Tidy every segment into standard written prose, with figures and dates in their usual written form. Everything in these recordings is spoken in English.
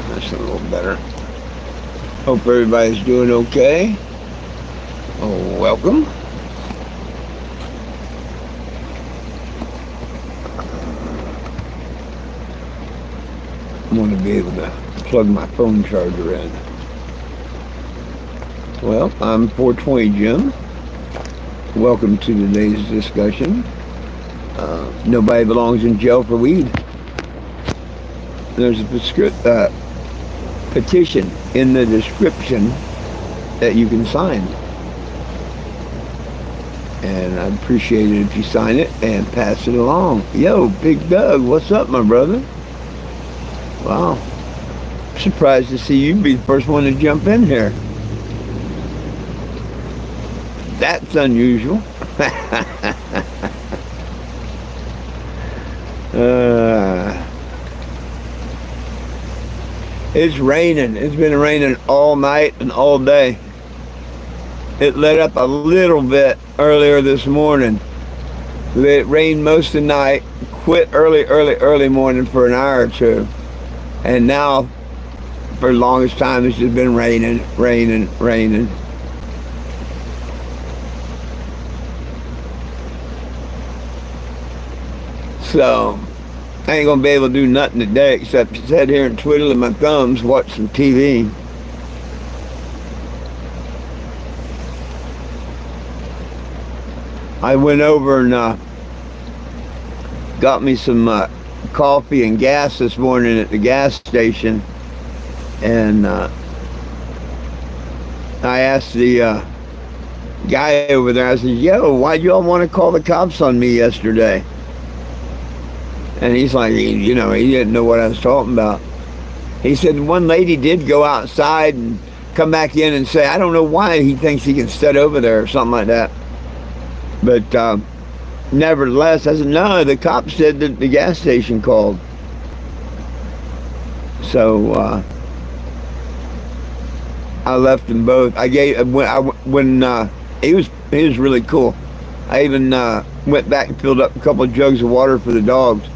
That's a little better. Hope everybody's doing okay. Oh, welcome. I'm going to be able to plug my phone charger in. Well, I'm 420 Jim. Welcome to today's discussion. Nobody belongs in jail for weed. There's a petition in the description that you can sign. And I'd appreciate it if you sign it and pass it along. Yo, Big Doug, what's up, my brother? Wow. Surprised to see you be the first one to jump in here. That's unusual. It's raining. It's been raining all night and all day. It let up a little bit earlier this morning. It rained most of the night, quit early morning for an hour or two. And now, for the longest time, it's just been raining. So, I ain't gonna be able to do nothing today except sit here and twiddling my thumbs, watch some TV. I went over and got me some coffee and gas this morning at the gas station, and I asked the guy over there, I said, yo, why'd y'all want to call the cops on me yesterday? And he's like, he didn't know what I was talking about. He said one lady did go outside and come back in and say, I don't know why he thinks he can sit over there or something like that. But nevertheless, I said, no, the cops said that the gas station called. So I left them both. When he was really cool. I even went back and filled up a couple of jugs of water for the dogs.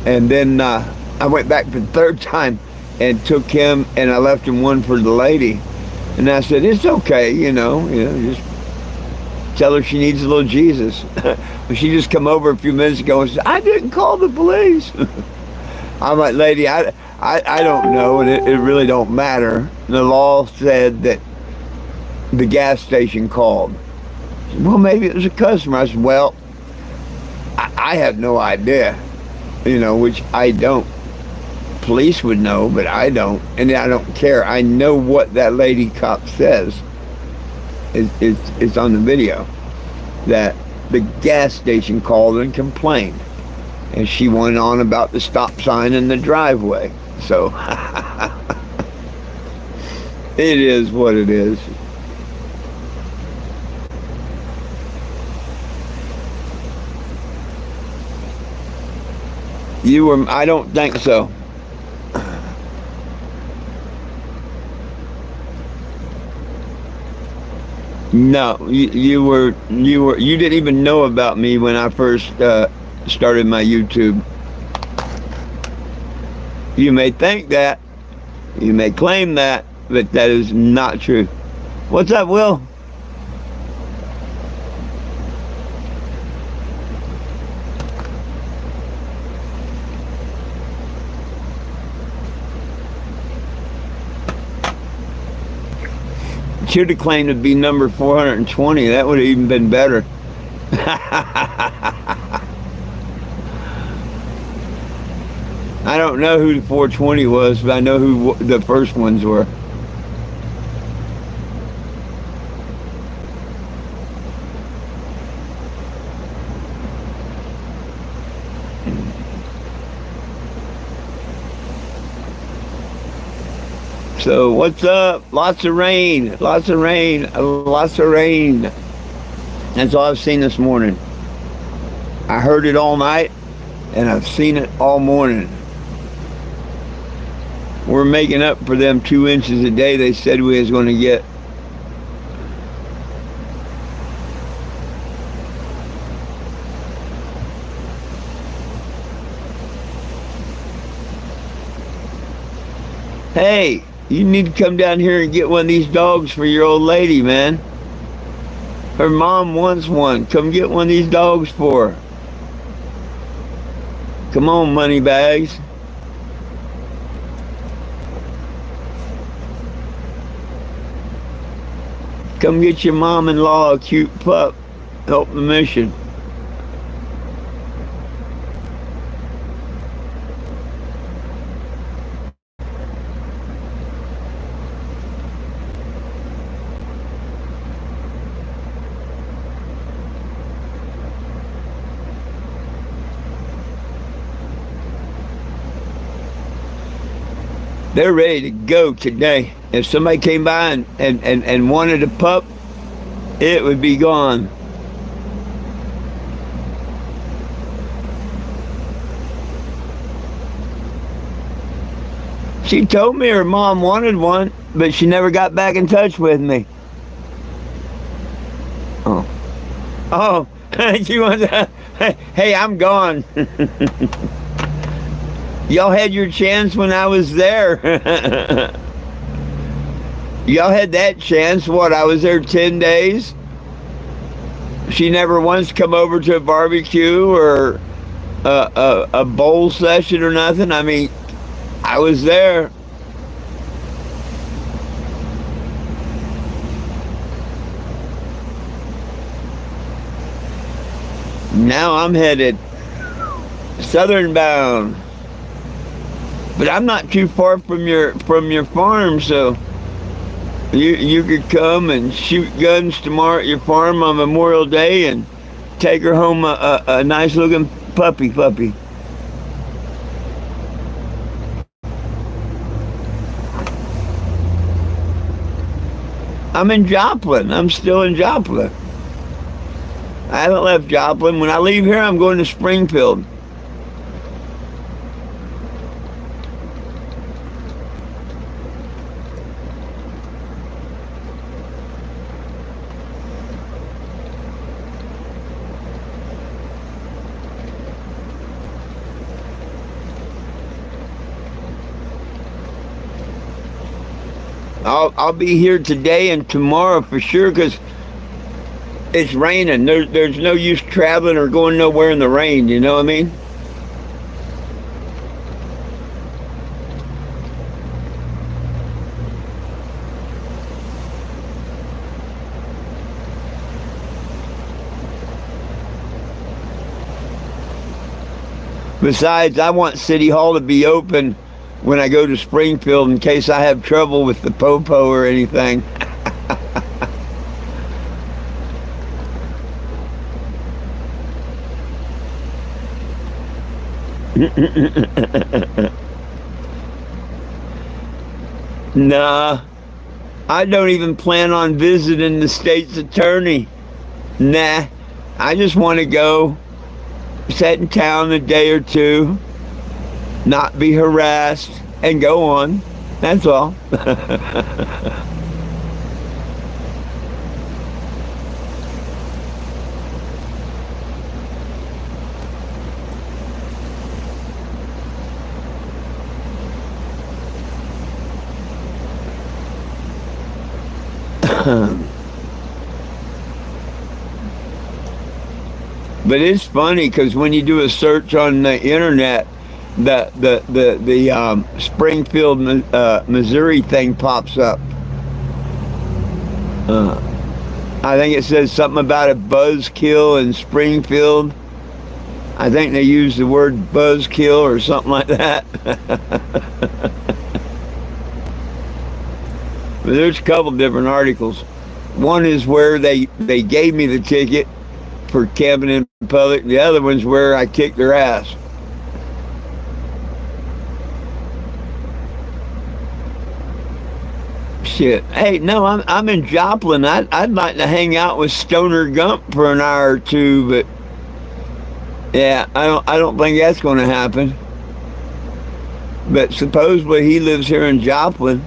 And then I went back for the third time and took him, and I left him one for the lady. And I said, it's okay, just tell her she needs a little Jesus. She just come over a few minutes ago and said, I didn't call the police. I'm like, lady, I don't know, and it really don't matter. The law said that the gas station called. Well, maybe it was a customer. I said, well, I have no idea, which I don't. Police would know, but I don't, and I don't care. I know what that lady cop says. It's on the video that the gas station called and complained, and she went on about the stop sign in the driveway. So it is what it is. I don't think so. No, you didn't even know about me when I first started my YouTube. You may think that, you may claim that, but that is not true. What's up, Will? Should have claimed to be number 420. That would have even been better. I don't know who the 420 was, but I know who the first ones were. So what's up? Lots of rain. That's all I've seen this morning. I heard it all night, and I've seen it all morning. We're making up for them 2 inches a day they said we was going to get. Hey, you need to come down here and get one of these dogs for your old lady, man. Her mom wants one. Come get one of these dogs for her. Come on, money bags. Come get your mom-in-law a cute pup. Help the mission. They're ready to go today. If somebody came by and wanted a pup, it would be gone. She told me her mom wanted one, but she never got back in touch with me. Oh. Oh, she wants to, hey, I'm gone. Y'all had your chance when I was there. Y'all had that chance. What, I was there 10 days? She never once come over to a barbecue or a bowl session or nothing. I mean, I was there. Now I'm headed southern bound. But I'm not too far from your farm, so you could come and shoot guns tomorrow at your farm on Memorial Day and take her home a nice looking puppy. I'm in Joplin. I'm still in Joplin. I haven't left Joplin. When I leave here, I'm going to Springfield. I'll be here today and tomorrow for sure because it's raining. There's no use traveling or going nowhere in the rain. You know what I mean? Besides, I want City Hall to be open when I go to Springfield in case I have trouble with the popo or anything. Nah, I don't even plan on visiting the state's attorney. Nah, I just want to go, sit in town a day or two, not be harassed, and go on. That's all. But it's funny because when you do a search on the internet, the Springfield, Missouri thing pops up. I think it says something about a buzzkill in Springfield. I think they use the word buzzkill or something like that. But there's a couple different articles. One is where they gave me the ticket for camping in public. The other one's where I kicked their ass. Shit. Hey, no, I'm in Joplin. I'd like to hang out with Stoner Gump for an hour or two, but yeah, I don't think that's going to happen. But supposedly he lives here in Joplin.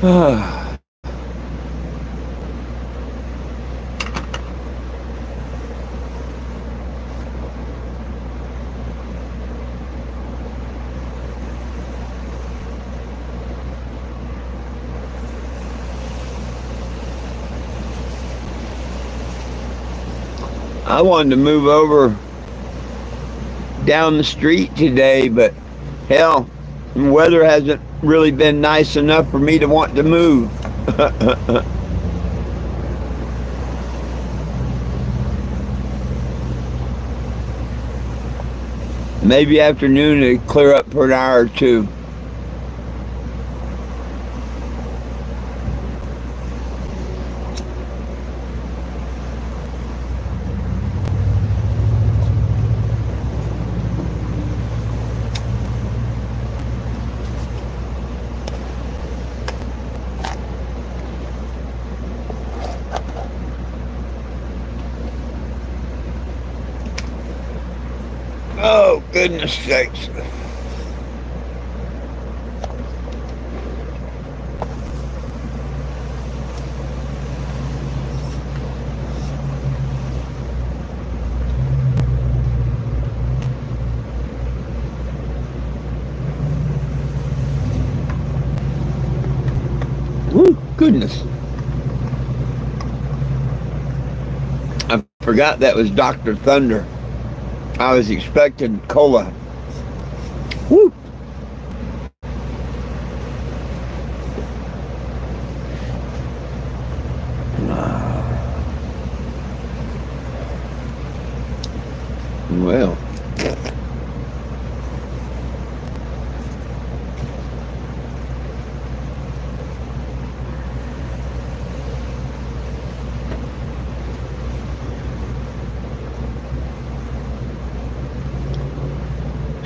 I wanted to move over down the street today, but hell, the weather hasn't really been nice enough for me to want to move. Maybe afternoon to clear up for an hour or two. Oh, goodness sakes. Woo, goodness. I forgot that was Dr. Thunder. I was expecting cola. Woo! Well.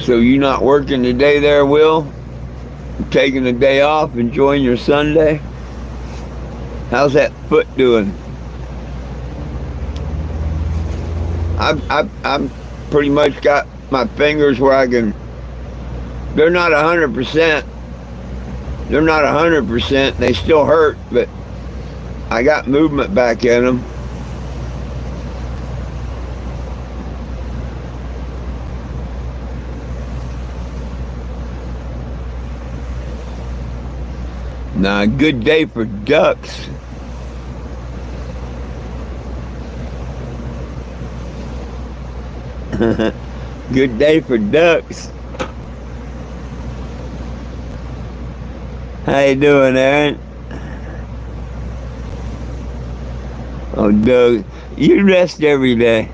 So you not working today there, Will? Taking the day off, enjoying your Sunday? How's that foot doing? I'm pretty much got my fingers where I can. They're not 100%. They're not 100%. They still hurt, but I got movement back in them. Now, a good day for ducks. Good day for ducks. How you doing, Aaron? Oh, Doug, you rest every day.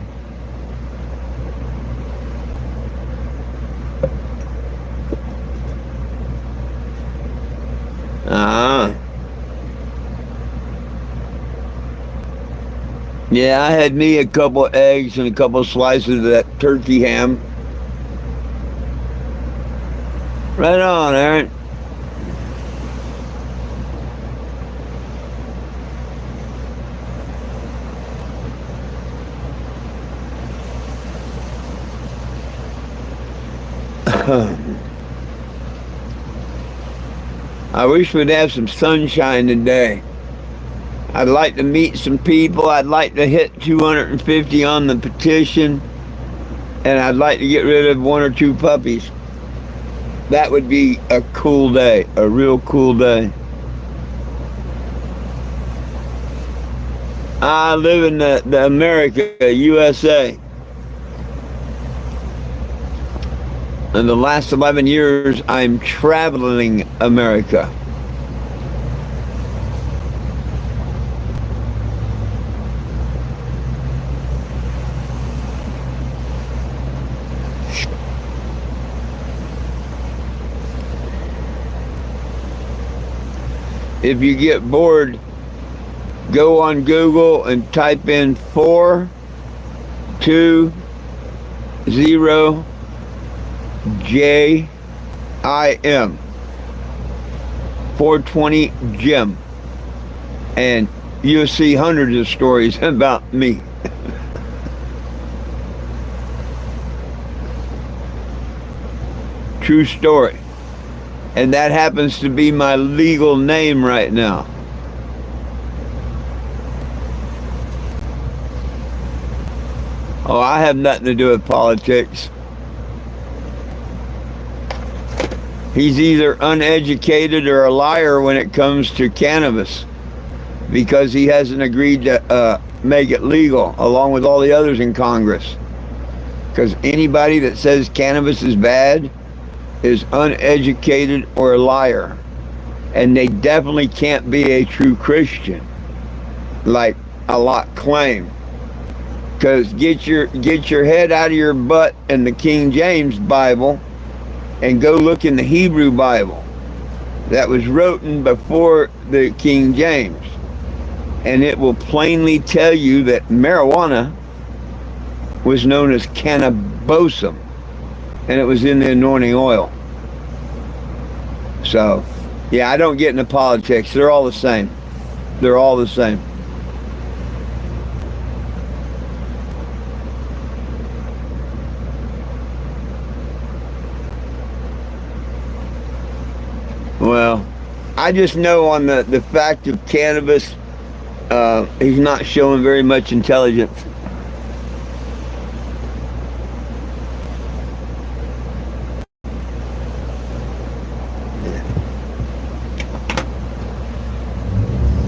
Yeah, I had me a couple eggs and a couple slices of that turkey ham. Right on, Aaron. I wish we'd have some sunshine today. I'd like to meet some people. I'd like to hit 250 on the petition. And I'd like to get rid of 1 or 2 puppies. That would be a cool day, a real cool day. I live in the America, USA. In the last 11 years, I'm traveling America. If you get bored, go on Google and type in 420JIM, 420 Jim, and you'll see hundreds of stories about me. True story. And that happens to be my legal name right now. Oh, I have nothing to do with politics. He's either uneducated or a liar when it comes to cannabis, because he hasn't agreed to make it legal, along with all the others in Congress. Because anybody that says cannabis is bad is uneducated or a liar. And they definitely can't be a true Christian, like a lot claim. Because get your head out of your butt in the King James Bible and go look in the Hebrew Bible that was written before the King James. And it will plainly tell you that marijuana was known as cannabosum, and it was in the anointing oil. So, yeah, I don't get into politics. They're all the same. They're all the same. Well, I just know on the fact of cannabis, he's not showing very much intelligence.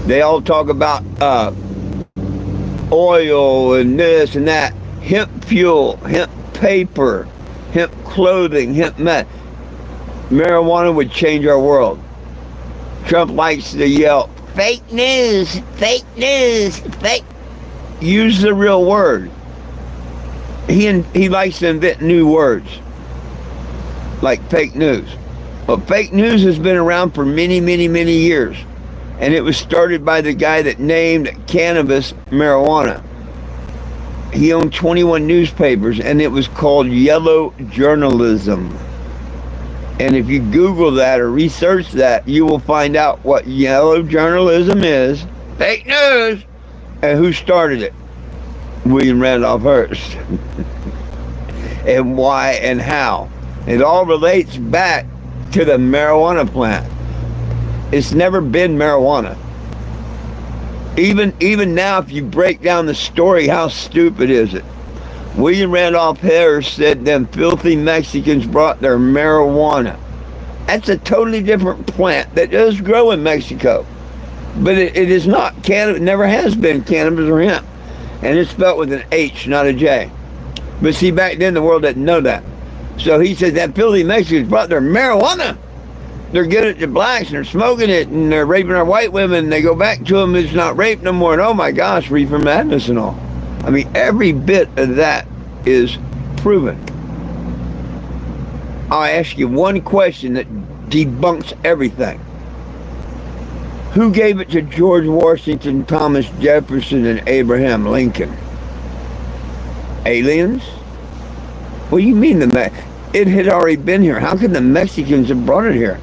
They all talk about oil and this and that, hemp fuel, hemp paper, hemp clothing, hemp meth. Marijuana would change our world. Trump likes to yell, fake news, fake news, fake. Use the real word. He likes to invent new words, like fake news. But fake news has been around for many, many, many years. And it was started by the guy that named cannabis marijuana. He owned 21 newspapers, and it was called yellow journalism. And if you Google that or research that, you will find out what yellow journalism is, fake news, and who started it. William Randolph Hearst. And why and how. It all relates back to the marijuana plant. It's never been marijuana. Even now, if you break down the story, how stupid is it? William Randolph Hearst said them filthy Mexicans brought their marijuana. That's a totally different plant that does grow in Mexico. But it is not. Cannabis never has been cannabis or hemp. And it's spelled with an H, not a J. But see, back then the world didn't know that. So he said that filthy Mexicans brought their marijuana. They're giving it to blacks, and they're smoking it, and they're raping our white women, and they go back to them, it's not rape no more, and oh my gosh, reefer madness and all. I mean, every bit of that is proven. I'll ask you one question that debunks everything. Who gave it to George Washington, Thomas Jefferson, and Abraham Lincoln? Aliens? What do you mean it had already been here? How could the Mexicans have brought it here?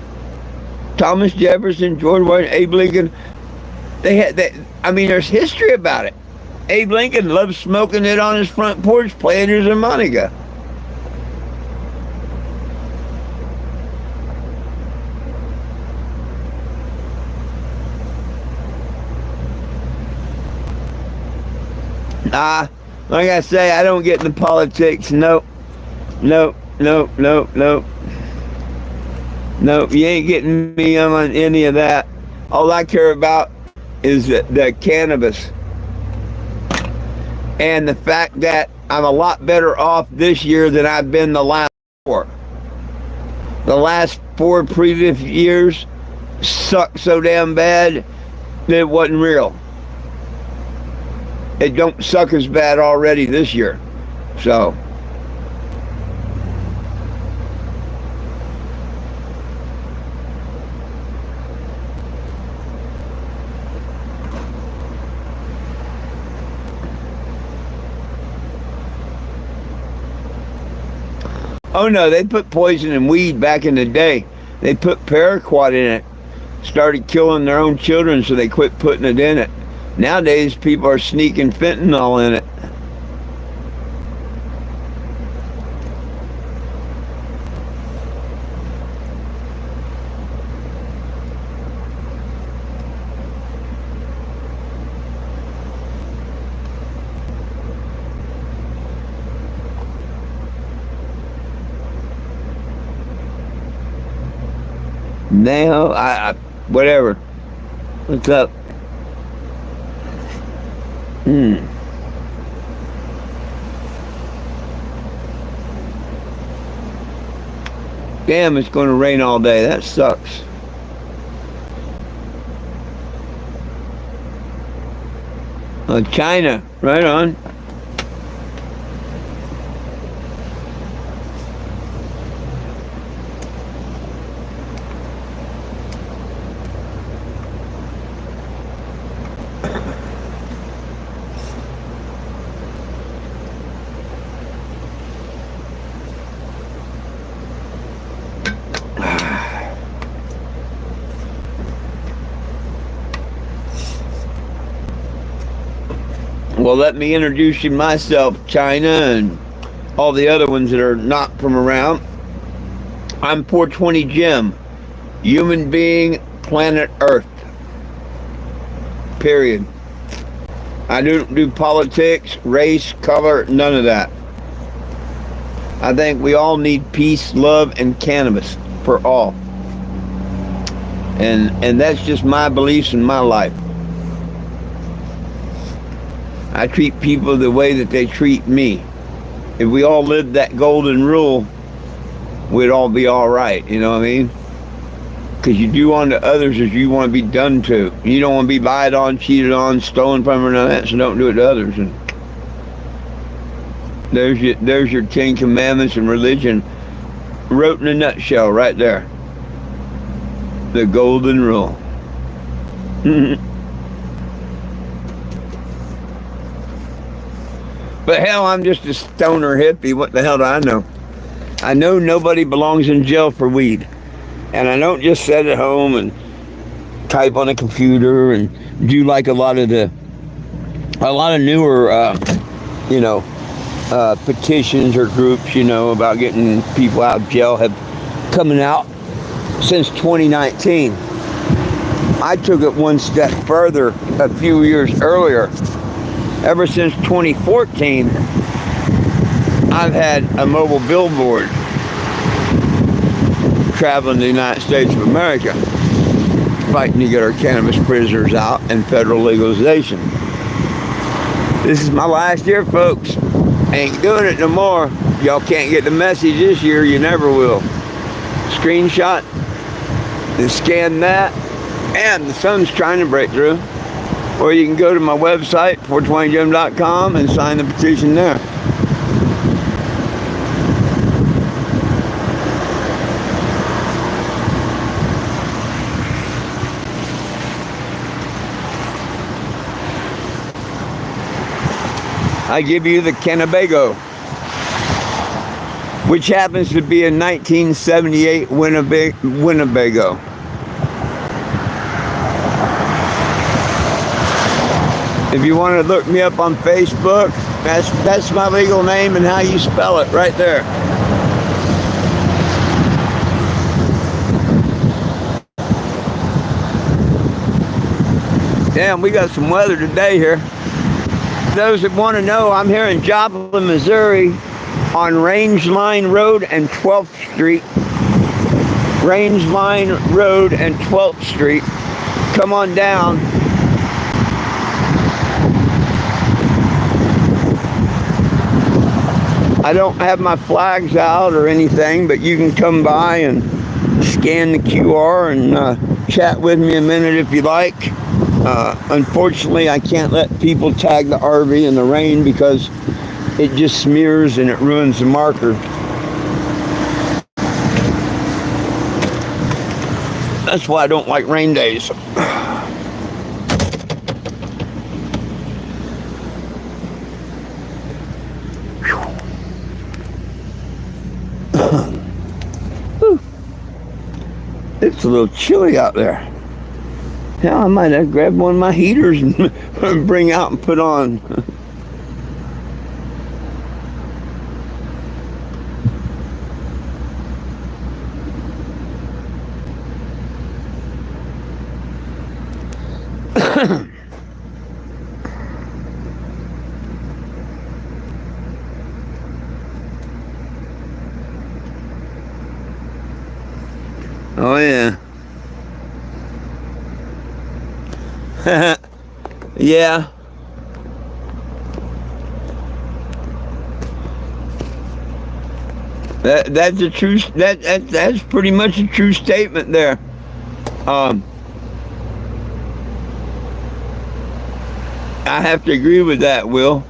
Thomas Jefferson, George Washington, Abe Lincoln, there's history about it. Abe Lincoln loved smoking it on his front porch, playing his harmonica. Like I say, I don't get into politics. Nope. Nope, you ain't getting me on any of that. All I care about is the cannabis. And the fact that I'm a lot better off this year than I've been the last 4. The last 4 previous years sucked so damn bad that it wasn't real. It don't suck as bad already this year. So. Oh no, they put poison in weed back in the day. They put paraquat in it. Started killing their own children, so they quit putting it in it. Nowadays, people are sneaking fentanyl in it. Now, whatever. What's up? Damn, it's going to rain all day. That sucks. China, right on. Well, let me introduce you myself, China, and all the other ones that are not from around. I'm 420 Jim, human being, planet Earth. Period. I don't do politics, race, color, none of that. I think we all need peace, love, and cannabis for all. And that's just my beliefs in my life. I treat people the way that they treat me. If we all lived that golden rule, we'd all be all right, you know what I mean? Because you do unto others as you want to be done to. You don't want to be lied on, cheated on, stolen from, or none of that, so don't do it to others. And there's your 10 Commandments and religion wrote in a nutshell right there. The golden rule. But hell, I'm just a stoner hippie. What the hell do I know? I know nobody belongs in jail for weed. And I don't just sit at home and type on a computer and do like a lot of newer, petitions or groups, about getting people out of jail have coming out since 2019. I took it one step further a few years earlier. Ever since 2014, I've had a mobile billboard traveling the United States of America, fighting to get our cannabis prisoners out and federal legalization. This is my last year, folks. Ain't doing it no more. Y'all can't get the message this year, you never will. Screenshot, and scan that, and the sun's trying to break through. Or you can go to my website, 420jim.com, and sign the petition there. I give you the Cannabago, which happens to be a 1978 Winnebago. If you want to look me up on Facebook, that's my legal name and how you spell it right there. Damn, we got some weather today here. Those that want to know, I'm here in Joplin, Missouri on Range Line Road and 12th Street. Range Line Road and 12th Street. Come on down. I don't have my flags out or anything, but you can come by and scan the QR and chat with me a minute if you like. Unfortunately, I can't let people tag the RV in the rain because it just smears and it ruins the marker. That's why I don't like rain days. It's a little chilly out there. Hell, I might have grabbed one of my heaters and bring out and put on. Oh yeah. Yeah. That's a true. That's pretty much a true statement there. Um, I have to agree with that, Will.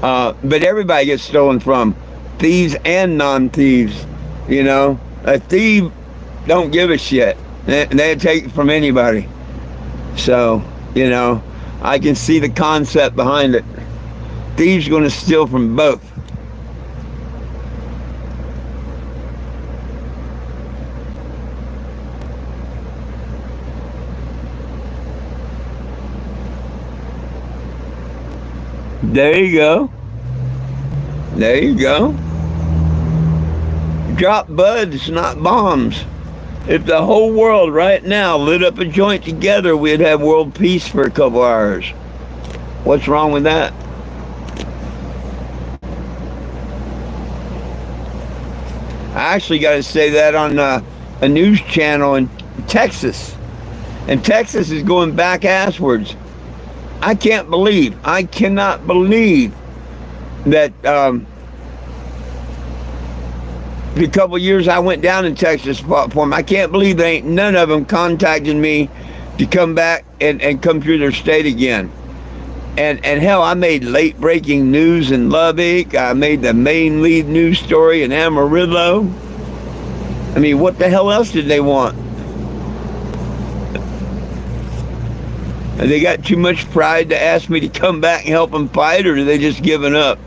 But everybody gets stolen from, thieves and non-thieves. You know, a thief don't give a shit. They take it from anybody. So, you know, I can see the concept behind it. Thieves going to steal from both. There you go. There you go. Drop buds, not bombs. If the whole world right now lit up a joint together, we'd have world peace for a couple hours. What's wrong with that? I actually got to say that on a news channel in Texas. And Texas is going back asswards. I cannot believe that the couple years I went down in Texas for them, I can't believe they ain't none of them contacted me to come back and come through their state again. And hell, I made late breaking news in Lubbock. I made the main lead news story in Amarillo. I mean, what the hell else did they want? And they got too much pride to ask me to come back and help them fight, or are they just giving up?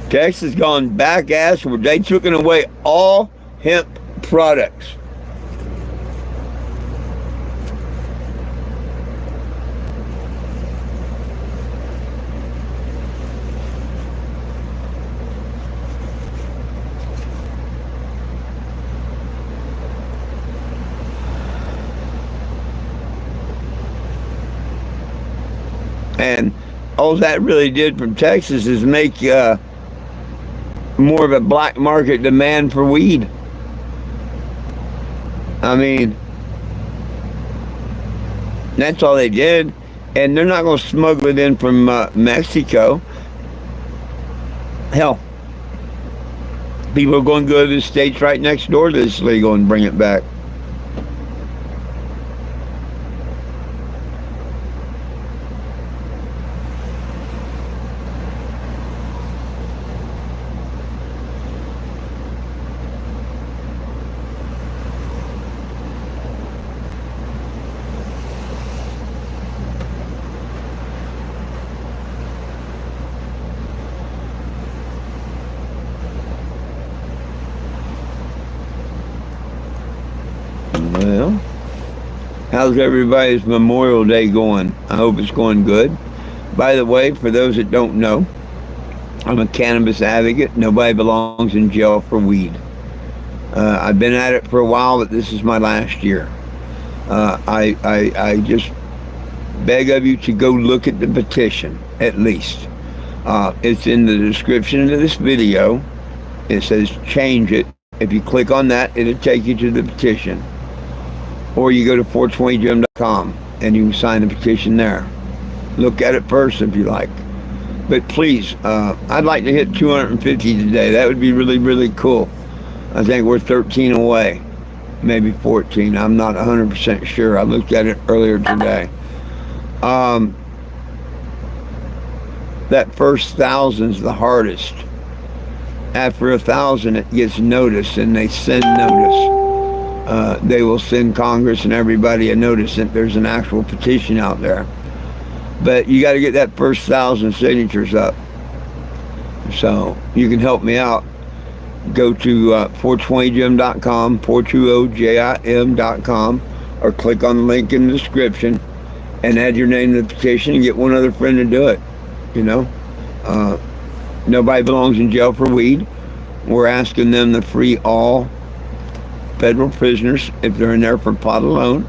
Texas gone back assward. They took away all hemp products. And all that really did from Texas is make more of a black market demand for weed. I mean, that's all they did. And they're not going to smuggle it in from Mexico. Hell, people are going to go to the states right next door to this legal and bring it back. Well, how's everybody's Memorial Day going? I hope it's going good. By the way, for those that don't know, I'm a cannabis advocate. Nobody belongs in jail for weed. I've been at it for a while, but this is my last year. I just beg of you to go look at the petition, at least. It's in the description of this video. It says change it. If you click on that, it'll take you to the petition. Or you go to 420gym.com and you can sign the petition there. Look at it first if you like. But please, I'd like to hit 250 today. That would be really, really cool. I think we're 13 away, maybe 14. I'm not 100% sure. I looked at it earlier today. That first 1,000's the hardest. After 1,000, it gets noticed, and they send notice. They will send Congress and everybody a notice that there's an actual petition out there. But you got to get that first 1,000 signatures up. So you can help me out. Go to 420gym.com, 420gym.com, or click on the link in the description and add your name to the petition and get one other friend to do it. You know, nobody belongs in jail for weed. We're asking them to free all federal prisoners if they're in there for pot alone.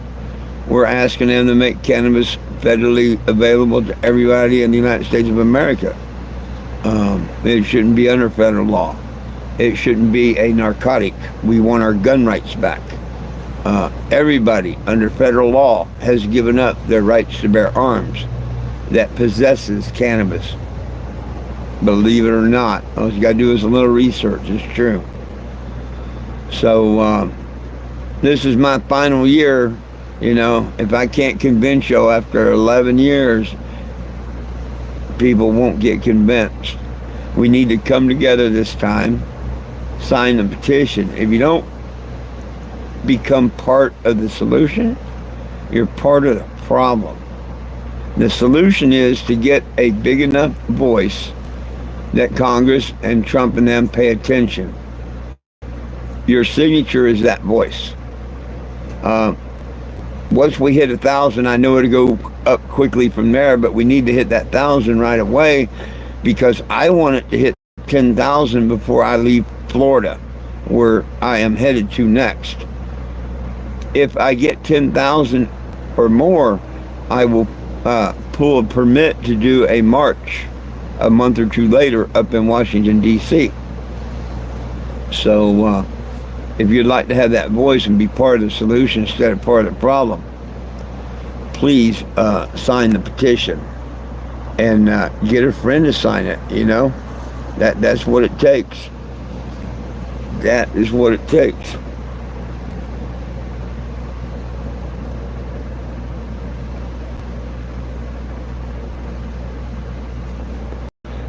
We're asking them to make cannabis federally available to everybody in the United States of America. It shouldn't be under federal law. It shouldn't be a narcotic. We want our gun rights back. Everybody under federal law has given up their rights to bear arms that possesses cannabis. Believe it or not, all you gotta do is a little research. It's true. So this is my final year. You know, if I can't convince you after 11 years, people won't get convinced. We need to come together this time, sign the petition. If you don't become part of the solution, you're part of the problem. The solution is to get a big enough voice that Congress and Trump and them pay attention. Your signature is that voice. Once we hit 1,000, I know it'll go up quickly from there, but we need to hit that 1,000 right away, because I want it to hit 10,000 before I leave Florida, where I am headed to next. If I get 10,000 or more, I will pull a permit to do a march a month or two later up in Washington, D.C. So if you'd like to have that voice and be part of the solution instead of part of the problem, please sign the petition and get a friend to sign it. You know, that's what it takes. That is what it takes.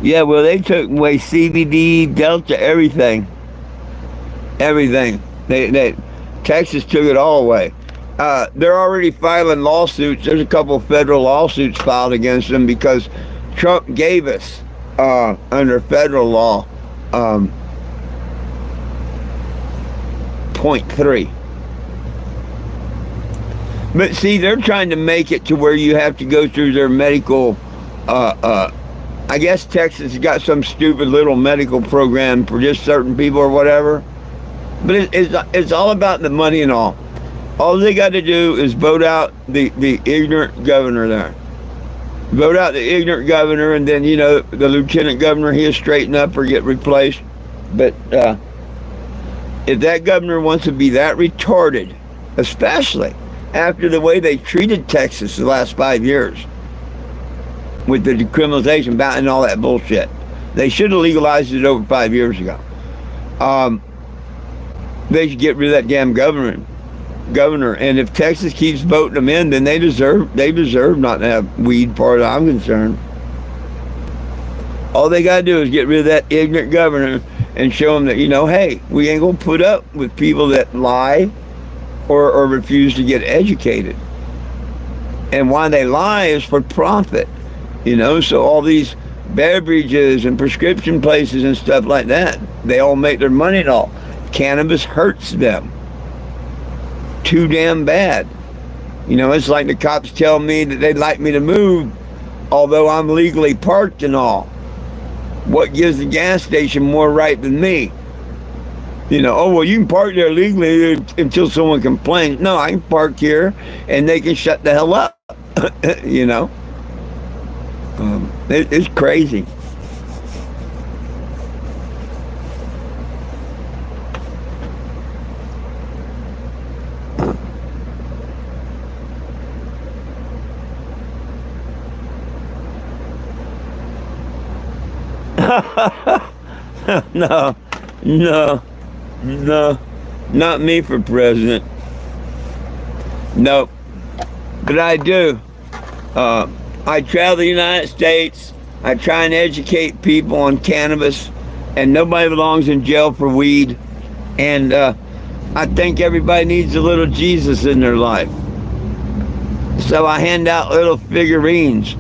Yeah, well, they took away CBD, Delta, everything. Everything. Texas took it all away. They're already filing lawsuits. There's a couple of federal lawsuits filed against them because Trump gave us, under federal law, 0.3. But see, they're trying to make it to where you have to go through their medical, I guess Texas has got some stupid little medical program for just certain people or whatever. But it's all about the money and all. All they got to do is vote out the ignorant governor there. Vote out the ignorant governor, and then, you know, the lieutenant governor, he'll straighten up or get replaced. But if that governor wants to be that retarded, especially after the way they treated Texas the last 5 years, with the decriminalization and all that bullshit. They should have legalized it over 5 years ago. They should get rid of that damn governor. And if Texas keeps voting them in, then they deserve not to have weed, as far as I'm concerned. All they got to do is get rid of that ignorant governor and show them that, you know, hey, we ain't going to put up with people that lie or refuse to get educated. And why they lie is for profit. You know, so all these beverages and prescription places and stuff like that, they all make their money and all. Cannabis hurts them too damn bad. You know, it's like the cops tell me that they'd like me to move, although I'm legally parked and all. What gives the gas station more right than me? You know, oh, well, you can park there legally until someone complains. No, I can park here and they can shut the hell up. You know? It's crazy. No, not me for president. Nope. But I do. I travel the United States. I try and educate people on cannabis, and nobody belongs in jail for weed. And I think everybody needs a little Jesus in their life. So I hand out little figurines.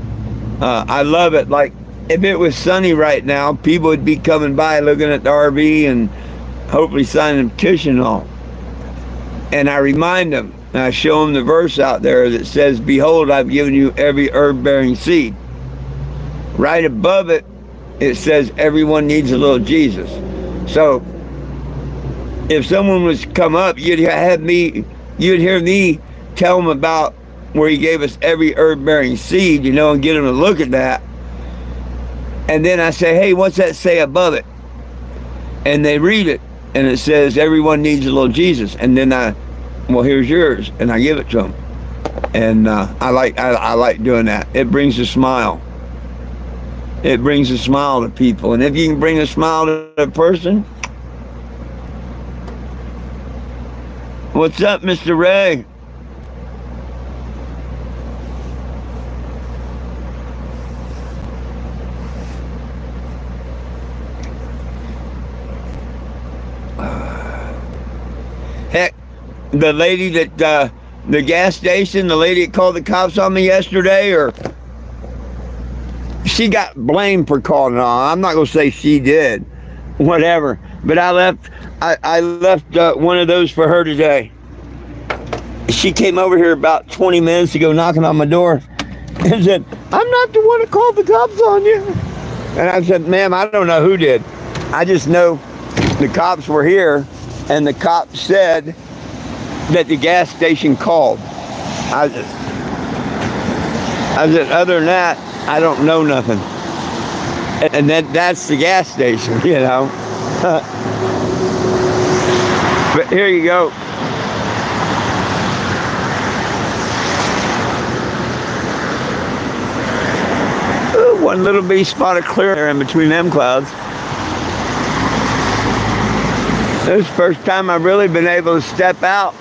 I love it. Like, if it was sunny right now, people would be coming by looking at the RV and hopefully signing a petition and all. And I remind them, and I show them the verse out there that says, behold, I've given you every herb-bearing seed. Right above it, it says everyone needs a little Jesus. So if someone was to come up, you'd hear me tell them about where he gave us every herb-bearing seed, you know, and get them to look at that. And then I say, hey, what's that say above it? And they read it, and it says, everyone needs a little Jesus. And then well, here's yours, and I give it to them. And I like doing that. It brings a smile. It brings a smile to people. And if you can bring a smile to a person, what's up, Mr. Ray? Heck, the lady that, the gas station, the lady that called the cops on me yesterday, or she got blamed for calling on. I'm not going to say she did, whatever. But I left one of those for her today. She came over here about 20 minutes ago knocking on my door and said, I'm not the one that called the cops on you. And I said, ma'am, I don't know who did. I just know the cops were here, and the cops said that the gas station called. I said, other than that, I don't know nothing. And that's the gas station, you know. But here you go. Ooh, one little bitty spot of clear there in between them clouds. This is the first time I've really been able to step out.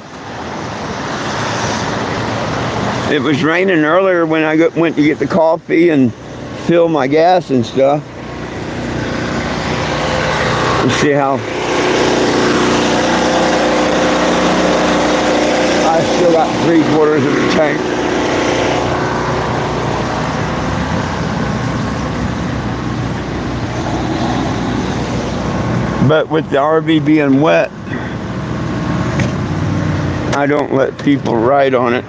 It was raining earlier when I went to get the coffee and fill my gas and stuff. Let's see how I still got 3/4 of the tank. But with the RV being wet, I don't let people ride on it.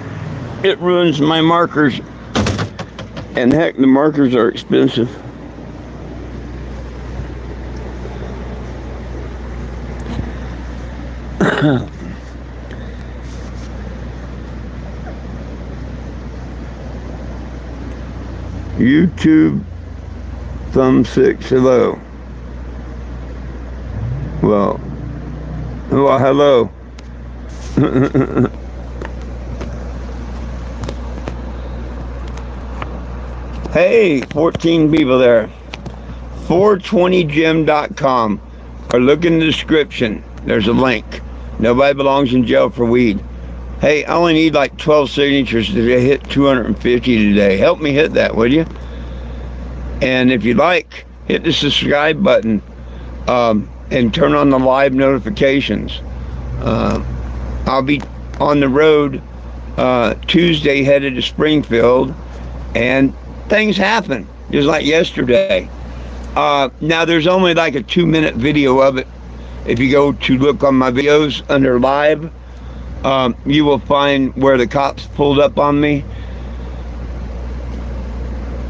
It ruins my markers. And heck, the markers are expensive. YouTube thumb 6, hello. Well, hello. Hey, 14 people there. 420gym.com, or look in the description. There's a link. Nobody belongs in jail for weed. Hey, I only need like 12 signatures to hit 250 today. Help me hit that, would you? And if you like, hit the subscribe button and turn on the live notifications. I'll be on the road Tuesday headed to Springfield, and things happen, just like yesterday. Now there's only like a 2-minute video of it. If you go to look on my videos under live, you will find where the cops pulled up on me.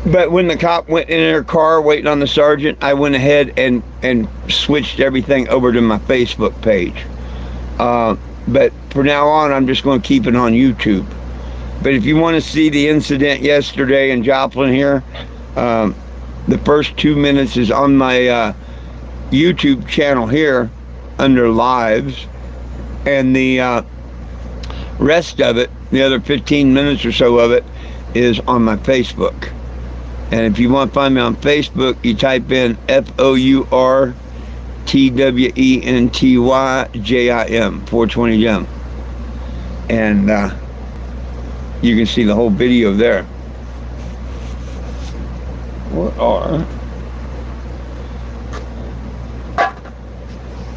But when the cop went in their car waiting on the sergeant, I went ahead and switched everything over to my Facebook page. But for now on, I'm just going to keep it on YouTube. But if you want to see the incident yesterday in Joplin here, the first 2 minutes is on my YouTube channel here under lives, and the rest of it, the other 15 minutes or so of it, is on my Facebook. And if you want to find me on Facebook, you type in FOURTWENTYJIM, 420gym, and you can see the whole video there.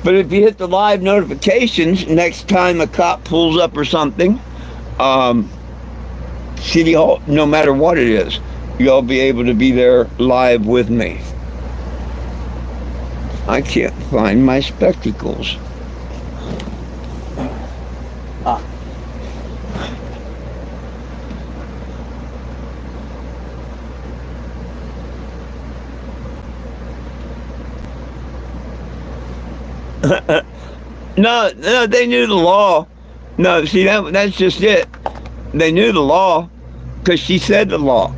But if you hit the live notifications, next time a cop pulls up or something, City Hall, no matter what it is, you'll be able to be there live with me. I can't find my spectacles. No, they knew the law. No, see, that's just it. They knew the law because she said the law.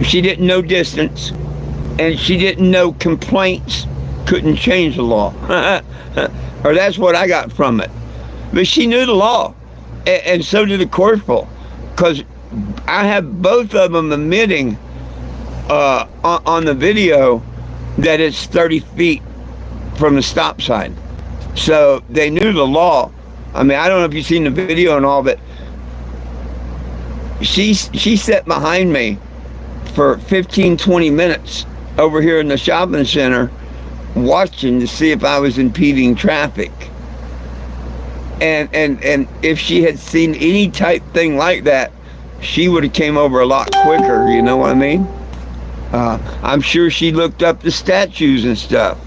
She didn't know distance. and she didn't know complaints couldn't change the law. Or that's what I got from it. But she knew the law, and so did the corporal, because I have both of them admitting on the video that it's 30 feet from the stop sign. So they knew the law. I mean, I don't know if you've seen the video and all, but she sat behind me for 15-20 minutes over here in the shopping center watching to see if I was impeding traffic. And if she had seen any type thing like that, she would have came over a lot quicker, you know what I mean? I'm sure she looked up the statutes and stuff.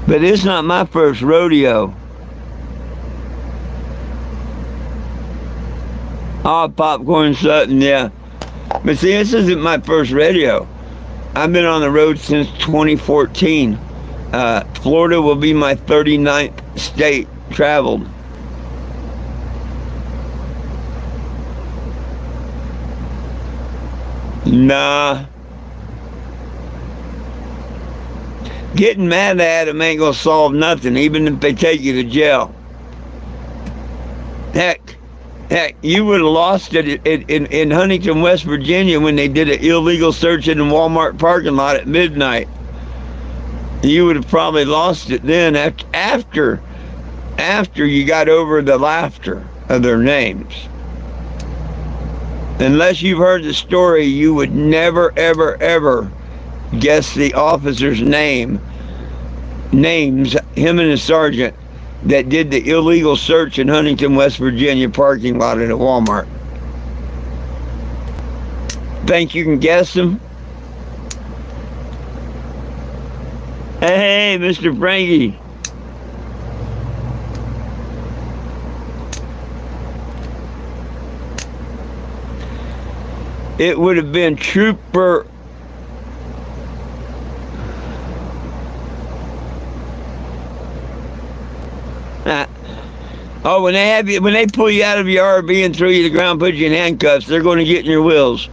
But it's not my first rodeo. Oh, Popcorn Sutton, yeah. But see, this isn't my first rodeo. I've been on the road since 2014. Florida will be my 39th state traveled. Nah. Getting mad at them ain't gonna solve nothing, even if they take you to jail. Heck, you would have lost it in Huntington, West Virginia, when they did an illegal search in the Walmart parking lot at midnight. You would have probably lost it then after you got over the laughter of their names. Unless you've heard the story, you would never, ever, ever guess the officer's names, him and the sergeant that did the illegal search in Huntington, West Virginia parking lot at a Walmart. Think you can guess them? Hey, Mr. Frankie. It would have been Trooper oh, when they pull you out of your RV and throw you to the ground, put you in handcuffs, they're going to get in your wheels.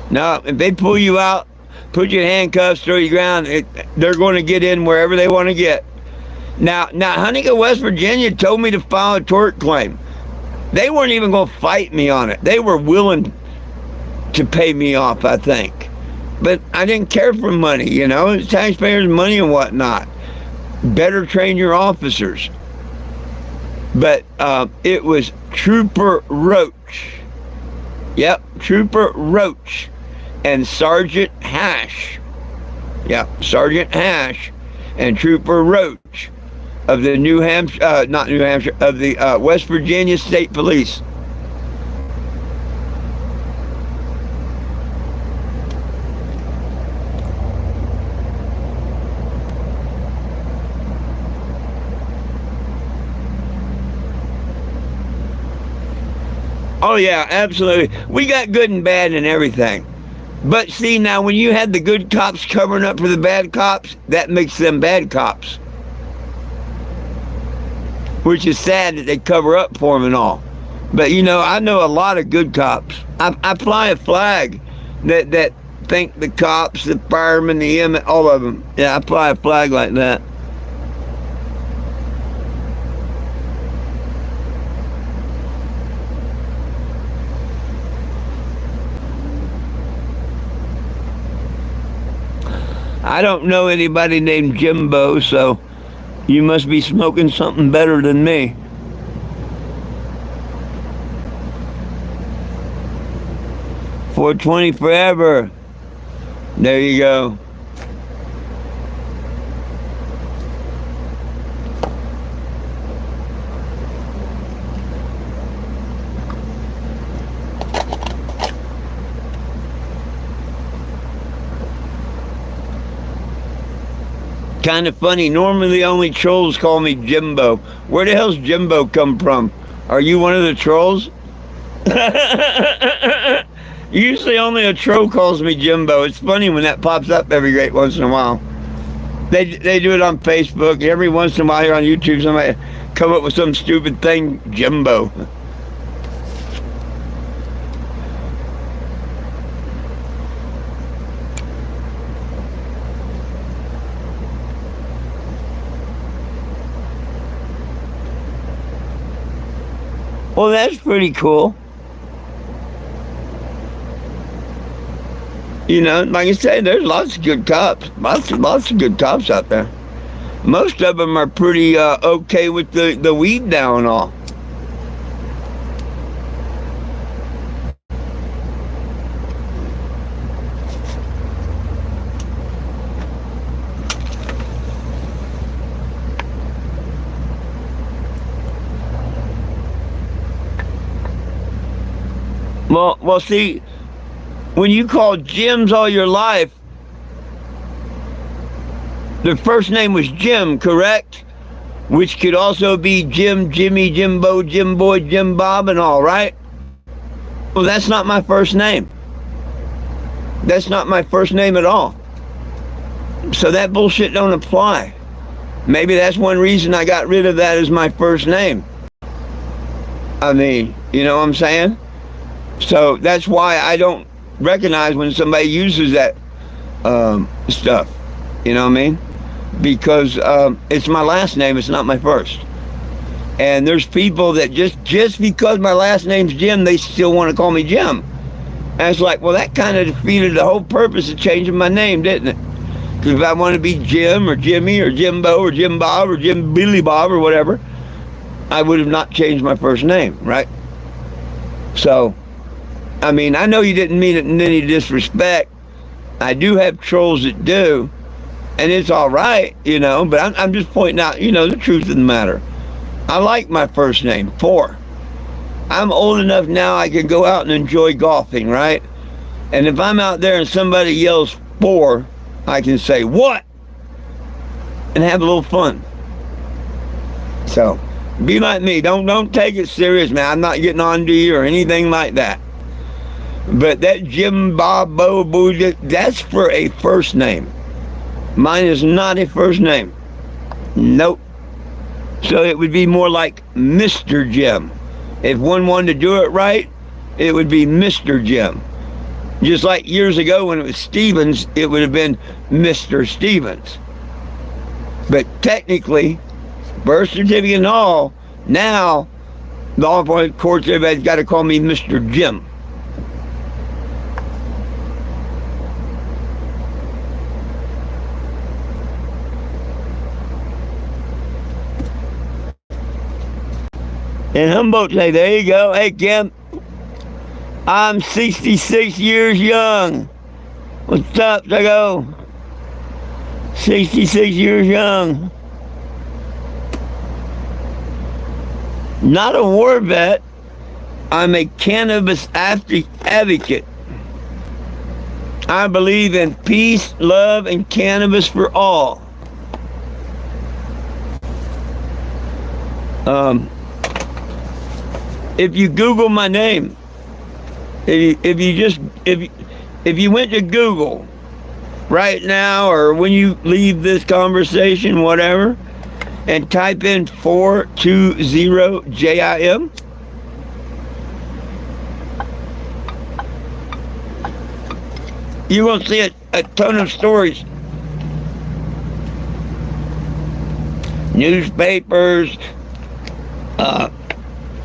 Now, if they pull you out, put you in handcuffs, throw you to the ground, they're going to get in wherever they want to get. Now, Huntington, West Virginia told me to file a tort claim. They weren't even going to fight me on it. They were willing to pay me off, I think. But I didn't care for money, you know. It's taxpayers' money and whatnot. Better train your officers. But it was Trooper Roach. Yep, Trooper Roach and Sergeant Hash. Yep, Sergeant Hash and Trooper Roach of the of the West Virginia State Police. Oh yeah, absolutely. We got good and bad and everything. But see, now when you had the good cops covering up for the bad cops, that makes them bad cops. Which is sad that they cover up for them and all. But you know, I know a lot of good cops. I fly a flag that think the cops, the firemen, the EMS, all of them. Yeah, I fly a flag like that. I don't know anybody named Jimbo, so you must be smoking something better than me. $4.20 forever. There you go. Kind of funny. Normally only trolls call me Jimbo. Where the hell's Jimbo come from? Are you one of the trolls? Usually only a troll calls me Jimbo. It's funny when that pops up every great once in a while. They do it on Facebook. Every once in a while here on YouTube, somebody come up with some stupid thing, Jimbo. Well, that's pretty cool. You know, like I said, there's lots of good cops. Lots of good cops out there. Most of them are pretty okay with the weed now and all. Well, see, when you called Jims all your life, the first name was Jim, correct? Which could also be Jim, Jimmy, Jimbo, Jim Boy, Jim Bob, and all, right? Well, that's not my first name. That's not my first name at all. So that bullshit don't apply. Maybe that's one reason I got rid of that as my first name. I mean, you know what I'm saying? So that's why I don't recognize when somebody uses that stuff. You know what I mean? Because it's my last name, it's not my first. And there's people that just because my last name's Jim, they still want to call me Jim. And it's like, well, that kind of defeated the whole purpose of changing my name, didn't it? Because if I want to be Jim or Jimmy or Jimbo or Jim Bob or Jim Billy Bob or whatever, I would have not changed my first name, right? So, I mean, I know you didn't mean it in any disrespect. I do have trolls that do, and it's all right, you know, but I'm just pointing out, you know, the truth of the matter. I like my first name, Four. I'm old enough now I can go out and enjoy golfing, right? And if I'm out there and somebody yells Four, I can say, what? And have a little fun. So, be like me. Don't take it serious, man. I'm not getting on to you or anything like that. But that Jim Bob Bo Boo, that's for a first name. Mine is not a first name. Nope. So it would be more like Mr. Jim. If one wanted to do it right, it would be Mr. Jim. Just like years ago when it was Stevens, it would have been Mr. Stevens. But technically, birth certificate and all, now, law enforcement courts, everybody's got to call me Mr. Jim. And Humboldt say, there you go. Hey, Kim, I'm 66 years young. What's up, Zago? 66 years young. Not a war vet. I'm a cannabis advocate. I believe in peace, love, and cannabis for all. If you Google my name, if you went to Google right now or when you leave this conversation, whatever, and type in 420JIM, you're going to see a ton of stories. Newspapers,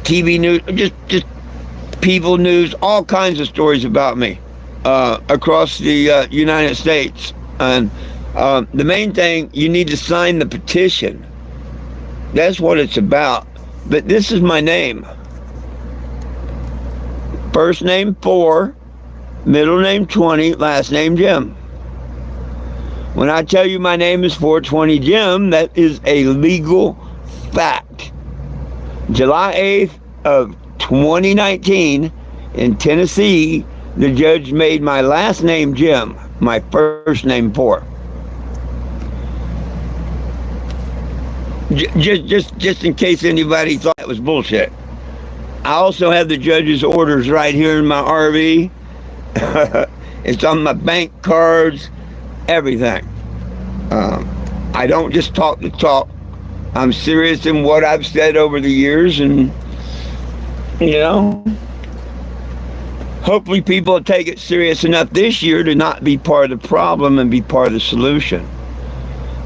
TV news, just people news, all kinds of stories about me across the United States. And the main thing, you need to sign the petition. That's what it's about. But this is my name. First name 4, middle name 20, last name Jim. When I tell you my name is 420 Jim, that is a legal fact. July 8th of 2019 in Tennessee, the judge made my last name Jim, my first name 4. Just in case anybody thought that was bullshit. I also have the judge's orders right here in my RV. It's on my bank cards, everything. I don't just talk the talk. I'm serious in what I've said over the years, and you know, hopefully people will take it serious enough this year to not be part of the problem and be part of the solution.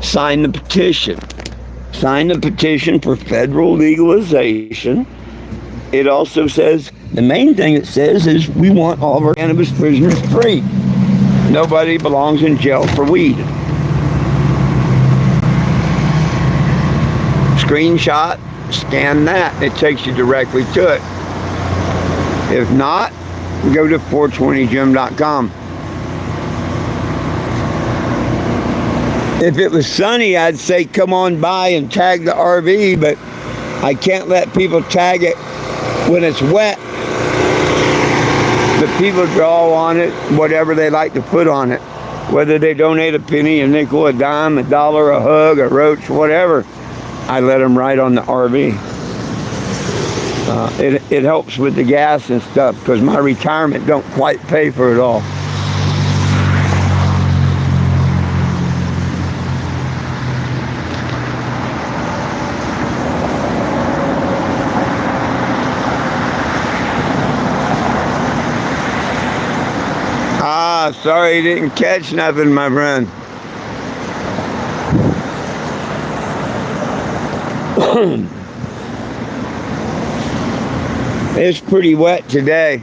Sign the petition. Sign the petition for federal legalization it also says, the main thing it says is we want all of our cannabis prisoners free. Nobody belongs in jail for weed. Screenshot, scan that. It takes you directly to it. If not, go to 420gym.com. If it was sunny, I'd say come on by and tag the RV, but I can't let people tag it when it's wet. The people draw on it whatever they like to put on it. Whether they donate a penny, a nickel, a dime, a dollar, a hug, a roach, whatever, I let them write on the RV. It helps with the gas and stuff because my retirement don't quite pay for it all. Sorry you didn't catch nothing, my friend. It's pretty wet today.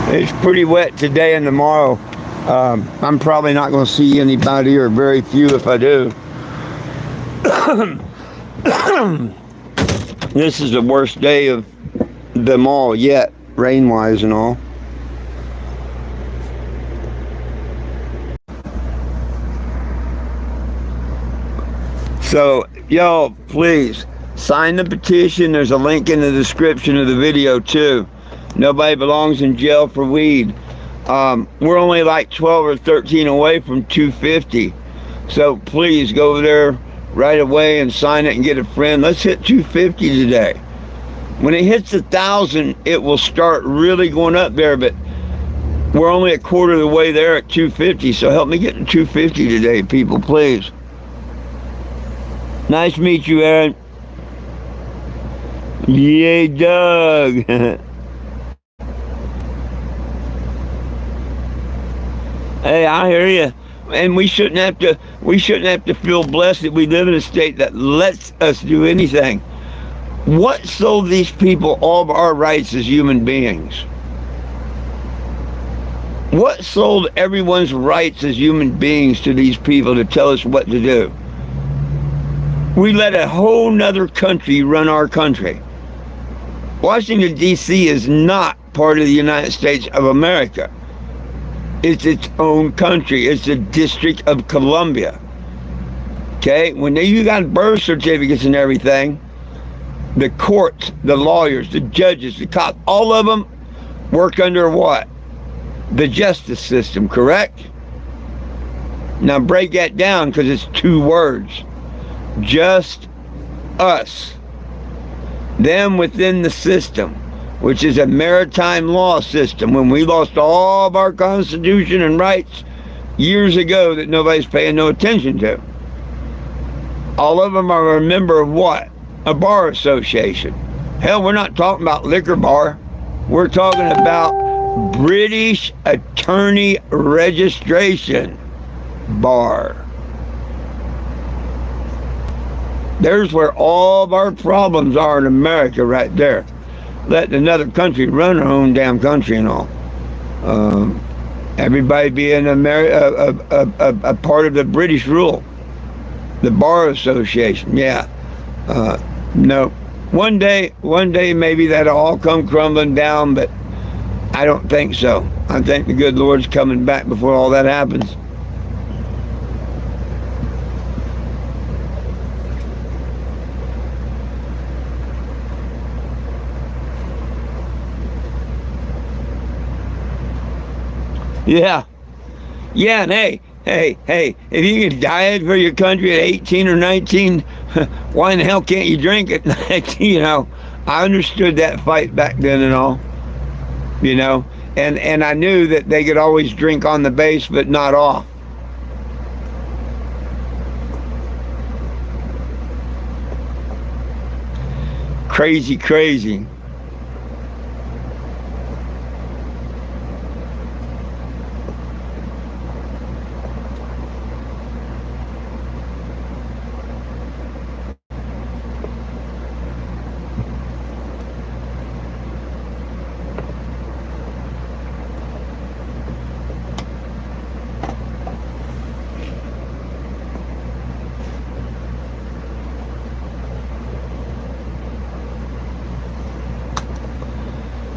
It's pretty wet today and tomorrow. I'm probably not going to see anybody, or very few if I do. This is the worst day of them all yet, rain-wise and all. So, y'all, please, sign the petition. There's a link in the description of the video, too. Nobody belongs in jail for weed. We're only like 12 or 13 away from 250. So, please, go over there right away and sign it and get a friend. Let's hit 250 today. When it hits 1,000, it will start really going up there, but we're only a quarter of the way there at 250, so help me get to 250 today, people, please. Nice to meet you, Aaron. Yay, Doug. Hey, I hear you. And we shouldn't have to feel blessed that we live in a state that lets us do anything. What sold these people all of our rights as human beings? What sold everyone's rights as human beings to these people to tell us what to do? We let a whole nother country run our country. Washington, D.C. is not part of the United States of America. It's its own country. It's the District of Columbia. Okay? When you got birth certificates and everything, the courts, the lawyers, the judges, the cops, all of them work under what? The justice system, correct? Now break that down, because it's two words. Just us. Them within the system, which is a maritime law system. When we lost all of our Constitution and rights years ago that nobody's paying no attention to. All of them are a member of what? A bar association. Hell, we're not talking about liquor bar. We're talking about British Attorney Registration Bar. There's where all of our problems are in America, right there. Letting another country run our own damn country and all. Everybody being a part of the British rule. The Bar Association, yeah. No. One day maybe that'll all come crumbling down, but I don't think so. I think the good Lord's coming back before all that happens. Yeah. Yeah, and hey, if you can diet for your country at 18 or 19, why in the hell can't you drink it? You know, I understood that fight back then and all, you know, and I knew that they could always drink on the base, but not off. Crazy.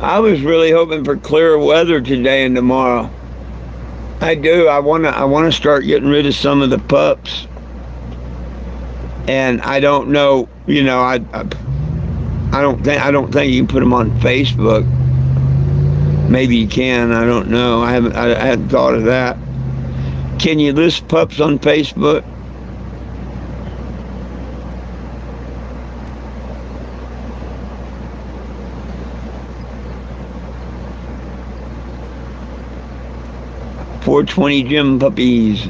I was really hoping for clearer weather today and tomorrow. I do. I wanna start getting rid of some of the pups. And I don't know, I don't think you can put them on Facebook. Maybe you can. I don't know. I hadn't thought of that. Can you list pups on Facebook? .420 gym puppies.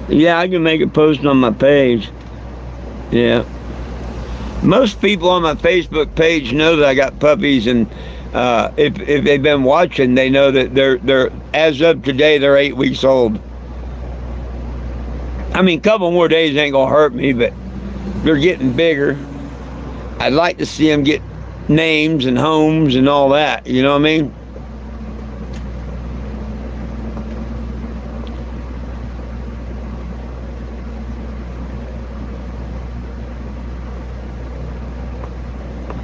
Yeah, I can make a post on my page. Yeah. Most people on my Facebook page know that I got puppies, and if they've been watching, they know that they're as of today they're 8 weeks old. I mean, a couple more days ain't gonna hurt me, but they're getting bigger. I'd like to see them get names and homes and all that. You know what I mean?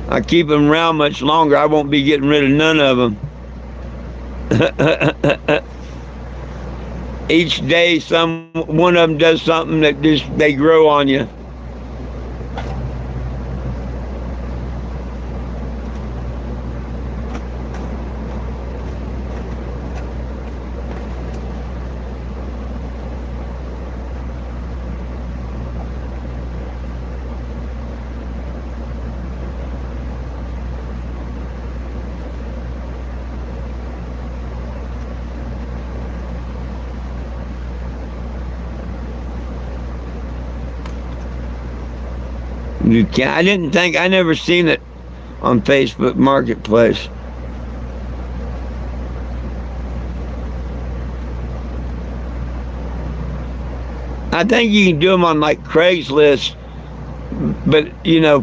I keep them around much longer, I won't be getting rid of none of them. Each day, one of them does something that just they grow on you. You can't. I never seen it on Facebook Marketplace. I think you can do them on like Craigslist, but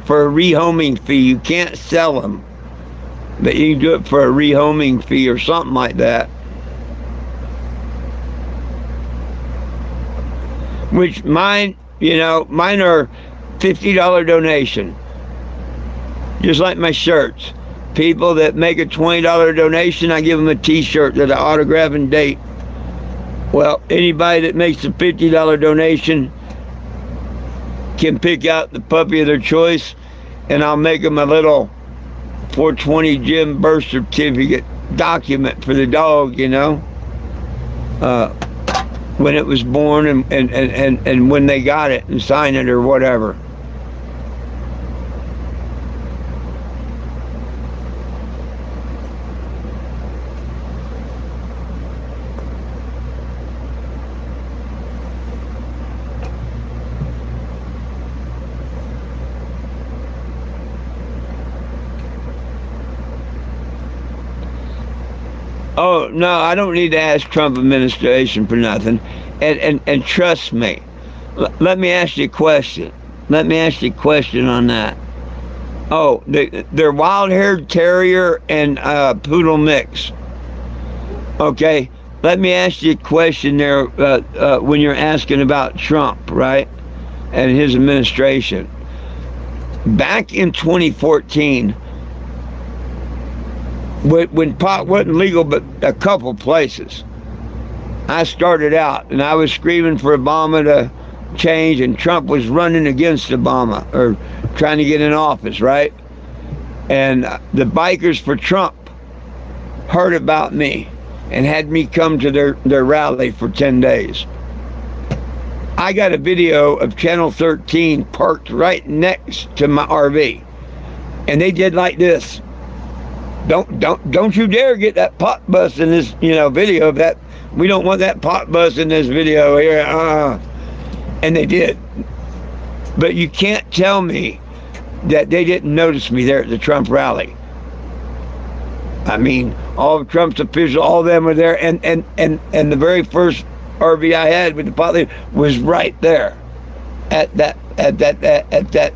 for a rehoming fee. You can't sell them, but you can do it for a rehoming fee or something like that. Which mine are $50 donation, just like my shirts. People that make a $20 donation, I give them a t-shirt that I autograph and date. Well, anybody that makes a $50 donation can pick out the puppy of their choice, and I'll make them a little 420 gym birth certificate document for the dog, when it was born and when they got it, and sign it or whatever. Oh, no, I don't need to ask Trump administration for nothing. And trust me, let me ask you a question. Let me ask you a question on that. Oh, they're wild-haired terrier and poodle mix. Okay, let me ask you a question there when you're asking about Trump, right, and his administration. Back in 2014, when pot wasn't legal but a couple places, I started out and I was screaming for Obama to change, and Trump was running against Obama or trying to get in office, right? And the Bikers for Trump heard about me and had me come to their rally for 10 days. I got a video of Channel 13 parked right next to my RV, and they did like this. Don't you dare get that pot bus in this video of that. We don't want that pot bus in this video here. And they did. But you can't tell me that they didn't notice me there at the Trump rally. I mean, all of Trump's officials, all of them were there, and the very first RV I had with the pot leader was right there at that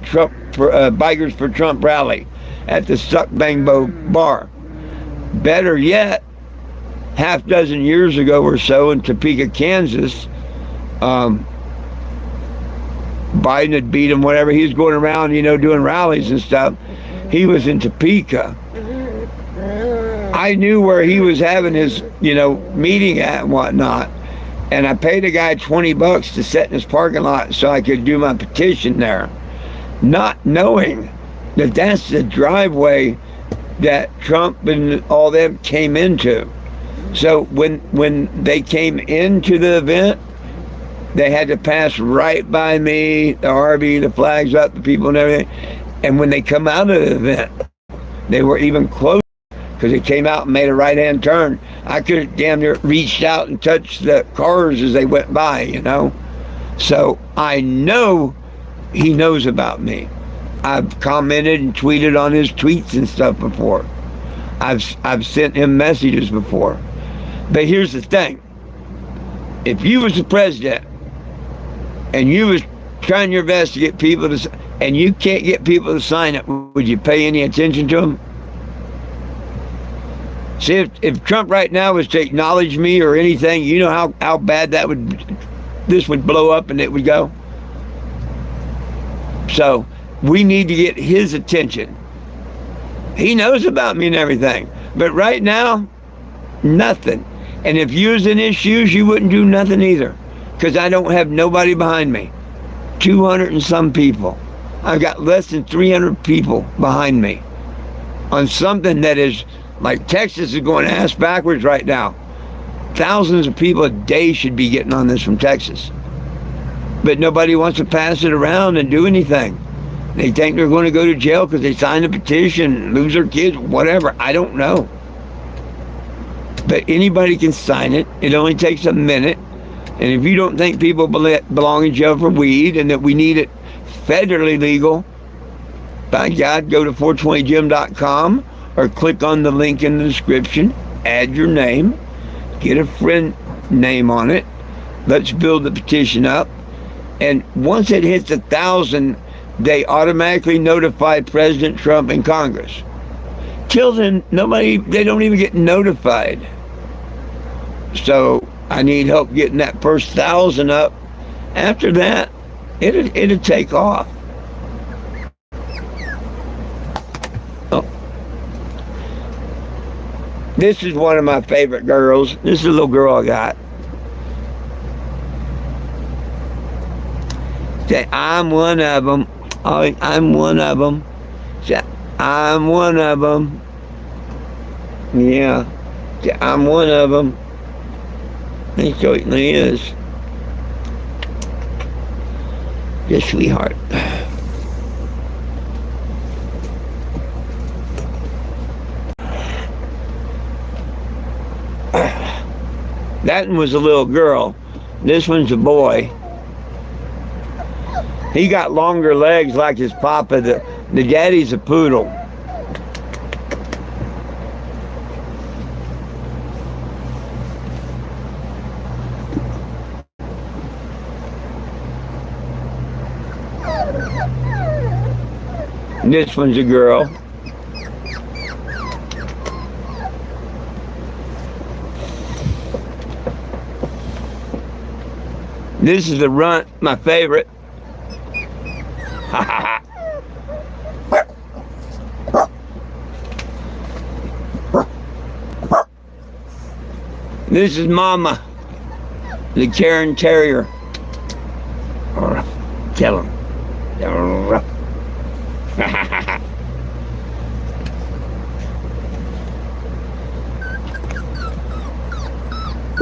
Trump Bikers for Trump rally. at the Suck Bangbo bar. Better yet, half dozen years ago or so in Topeka, Kansas, Biden had beat him, whatever. He was going around, doing rallies and stuff. He was in Topeka. I knew where he was having his, meeting at and whatnot. And I paid a guy $20 to sit in his parking lot so I could do my petition there, not knowing that that's the driveway that Trump and all them came into. So when they came into the event, they had to pass right by me, the RV, the flags up, the people and everything. And when they come out of the event, they were even closer because they came out and made a right-hand turn. I could have damn near reached out and touched the cars as they went by, So I know he knows about me. I've commented and tweeted on his tweets and stuff before. I've sent him messages before. But here's the thing. If you was the president and you was trying your best to get people to, and you can't get people to sign it, would you pay any attention to them? See, if Trump right now was to acknowledge me or anything, you know how bad this would blow up and it would go? So we need to get his attention. He knows about me and everything. But right now, nothing. And if you was in his shoes, you wouldn't do nothing either. Because I don't have nobody behind me. 200 and some people. I've got less than 300 people behind me on something that is like Texas is going ass backwards right now. Thousands of people a day should be getting on this from Texas. But nobody wants to pass it around and do anything. They think they're going to go to jail because they signed a petition, lose their kids, whatever. I don't know. But anybody can sign it. It only takes a minute. And if you don't think people belong in jail for weed and that we need it federally legal, by God, go to 420gym.com or click on the link in the description, add your name, get a friend name on it. Let's build the petition up. And once it hits 1,000, they automatically notify President Trump and Congress. Till then, they don't even get notified. So I need help getting that first 1,000 up. After that, it'll take off. Oh. This is one of my favorite girls. This is a little girl I got. Say, I'm one of them. Oh, I'm one of them. Say, I'm one of them. Yeah. Say, I'm one of them. He certainly is. Yes, sweetheart. That one was a little girl. This one's a boy. He got longer legs like his papa. The daddy's a poodle. This one's a girl. This is the runt, my favorite. This is Mama, the Karen Terrier. Tell him.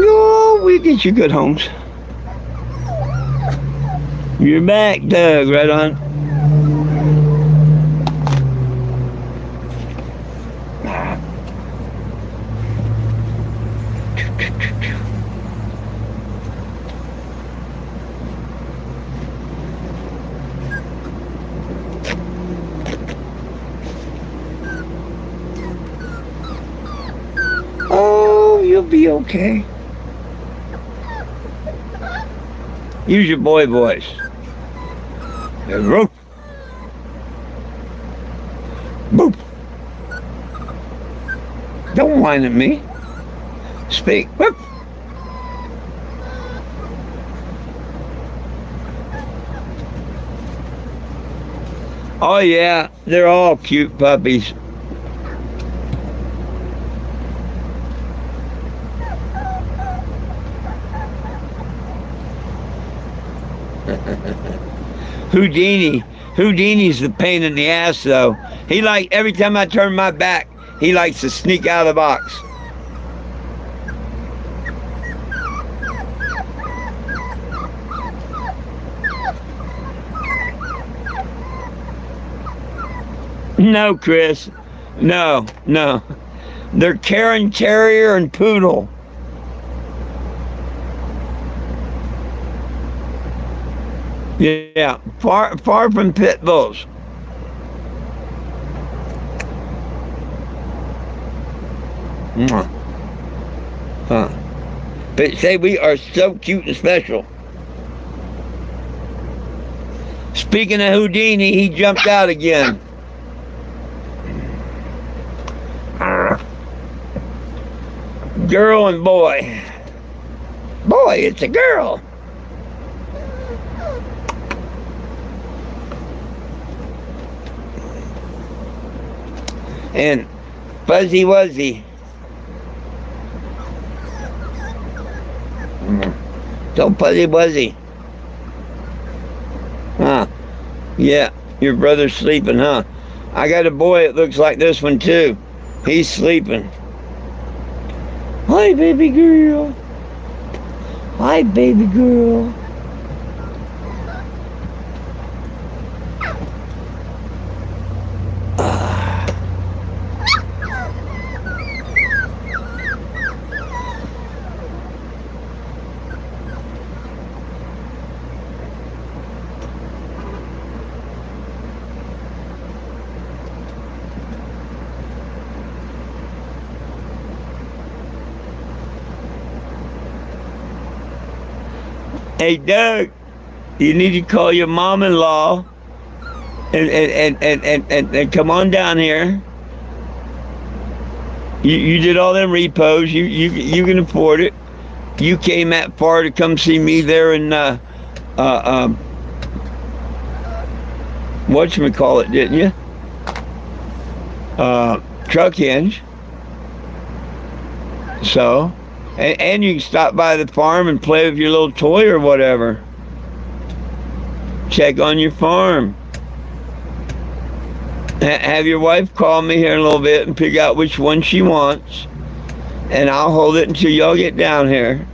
Oh, we get you good homes. You're back, Doug, right on. Oh, you'll be okay. Use your boy voice. Boop. Don't whine at me. Speak. Whoop. Oh yeah, they're all cute puppies. Houdini's the pain in the ass though. Every time I turn my back, he likes to sneak out of the box. No, Chris. No. They're Karen Terrier and Poodle. Yeah, far from pit bulls. Huh. But say we are so cute and special. Speaking of Houdini, he jumped out again. Girl and boy. Boy, it's a girl. And Fuzzy Wuzzy. So Fuzzy Wuzzy. Huh. Yeah, your brother's sleeping, huh? I got a boy that looks like this one too. He's sleeping. Hi, baby girl. Hi, baby girl. Hey, Doug, you need to call your mom-in-law and come on down here. You did all them repos. You can afford it. You came that far to come see me there in whatchamacallit, didn't you? Truck Hinge. So. And you can stop by the farm and play with your little toy or whatever. Check on your farm. Have your wife call me here in a little bit and pick out which one she wants. And I'll hold it until y'all get down here.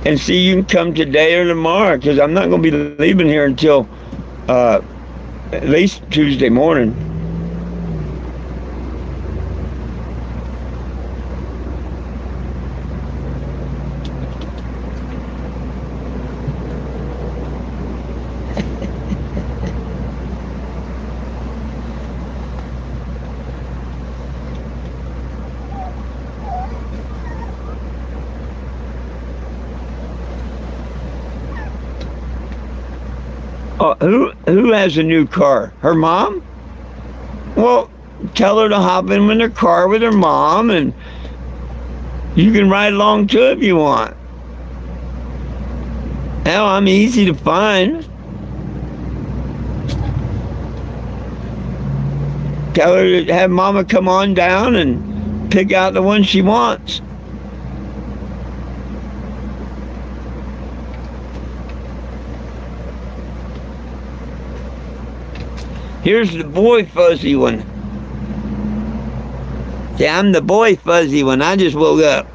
And see, you can come today or tomorrow, because I'm not going to be leaving here until at least Tuesday morning. Oh, who has a new car? Her mom? Well, tell her to hop in her car with her mom, and you can ride along too if you want. Hell, I'm easy to find. Tell her to have mama come on down and pick out the one she wants. Here's the boy fuzzy one. See, I'm the boy fuzzy one. I just woke up.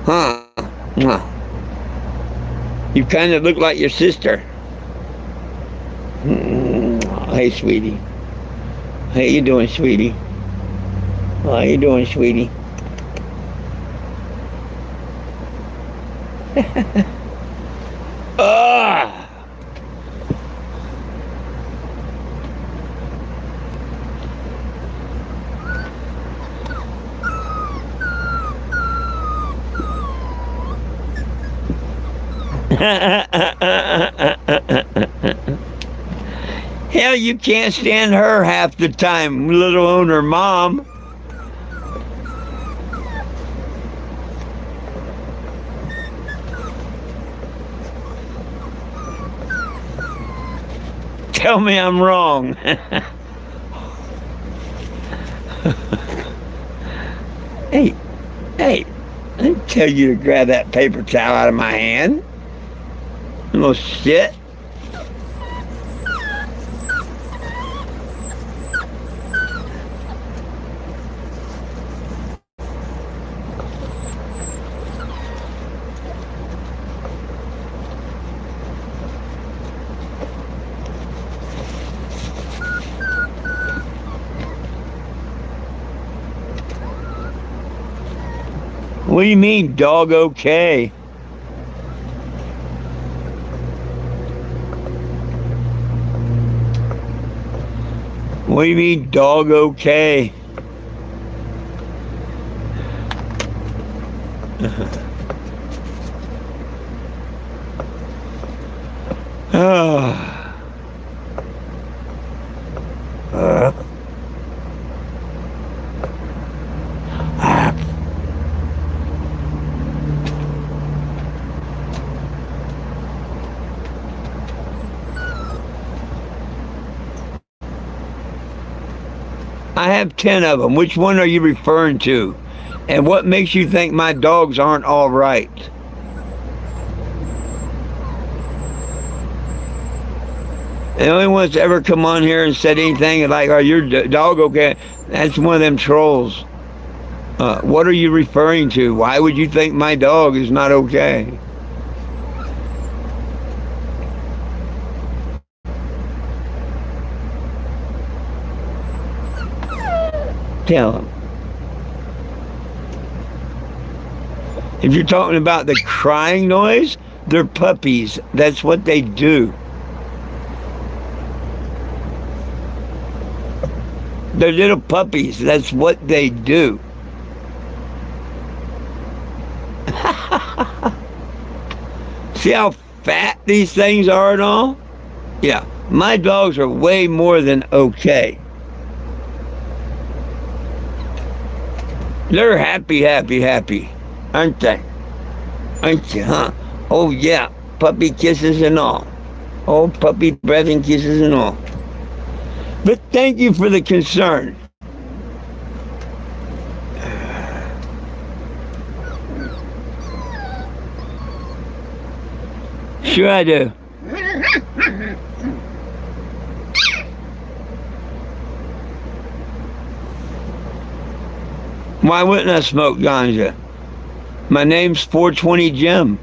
Huh. You kind of look like your sister. Hey, sweetie. How you doing, sweetie? How you doing, sweetie? Ah! Hell, you can't stand her half the time, let alone her mom. Tell me I'm wrong. Hey, hey, I didn't tell you to grab that paper towel out of my hand. You little shit. What do you mean, dog okay? What do you mean, dog okay? I have 10 of them. Which one are you referring to? And what makes you think my dogs aren't all right? The only ones that ever come on here and said anything like, "Are your dog okay?" That's one of them trolls. What are you referring to? Why would you think my dog is not okay? Tell him. If you're talking about the crying noise, they're puppies. That's what they do. They're little puppies. That's what they do. See how fat these things are and all? Yeah, my dogs are way more than okay. They're happy, happy, happy, aren't they? Aren't you, huh? Oh, yeah, puppy kisses and all. Oh, puppy breath and kisses and all. But thank you for the concern. Sure I do. Why wouldn't I smoke ganja? My name's 420 Jim.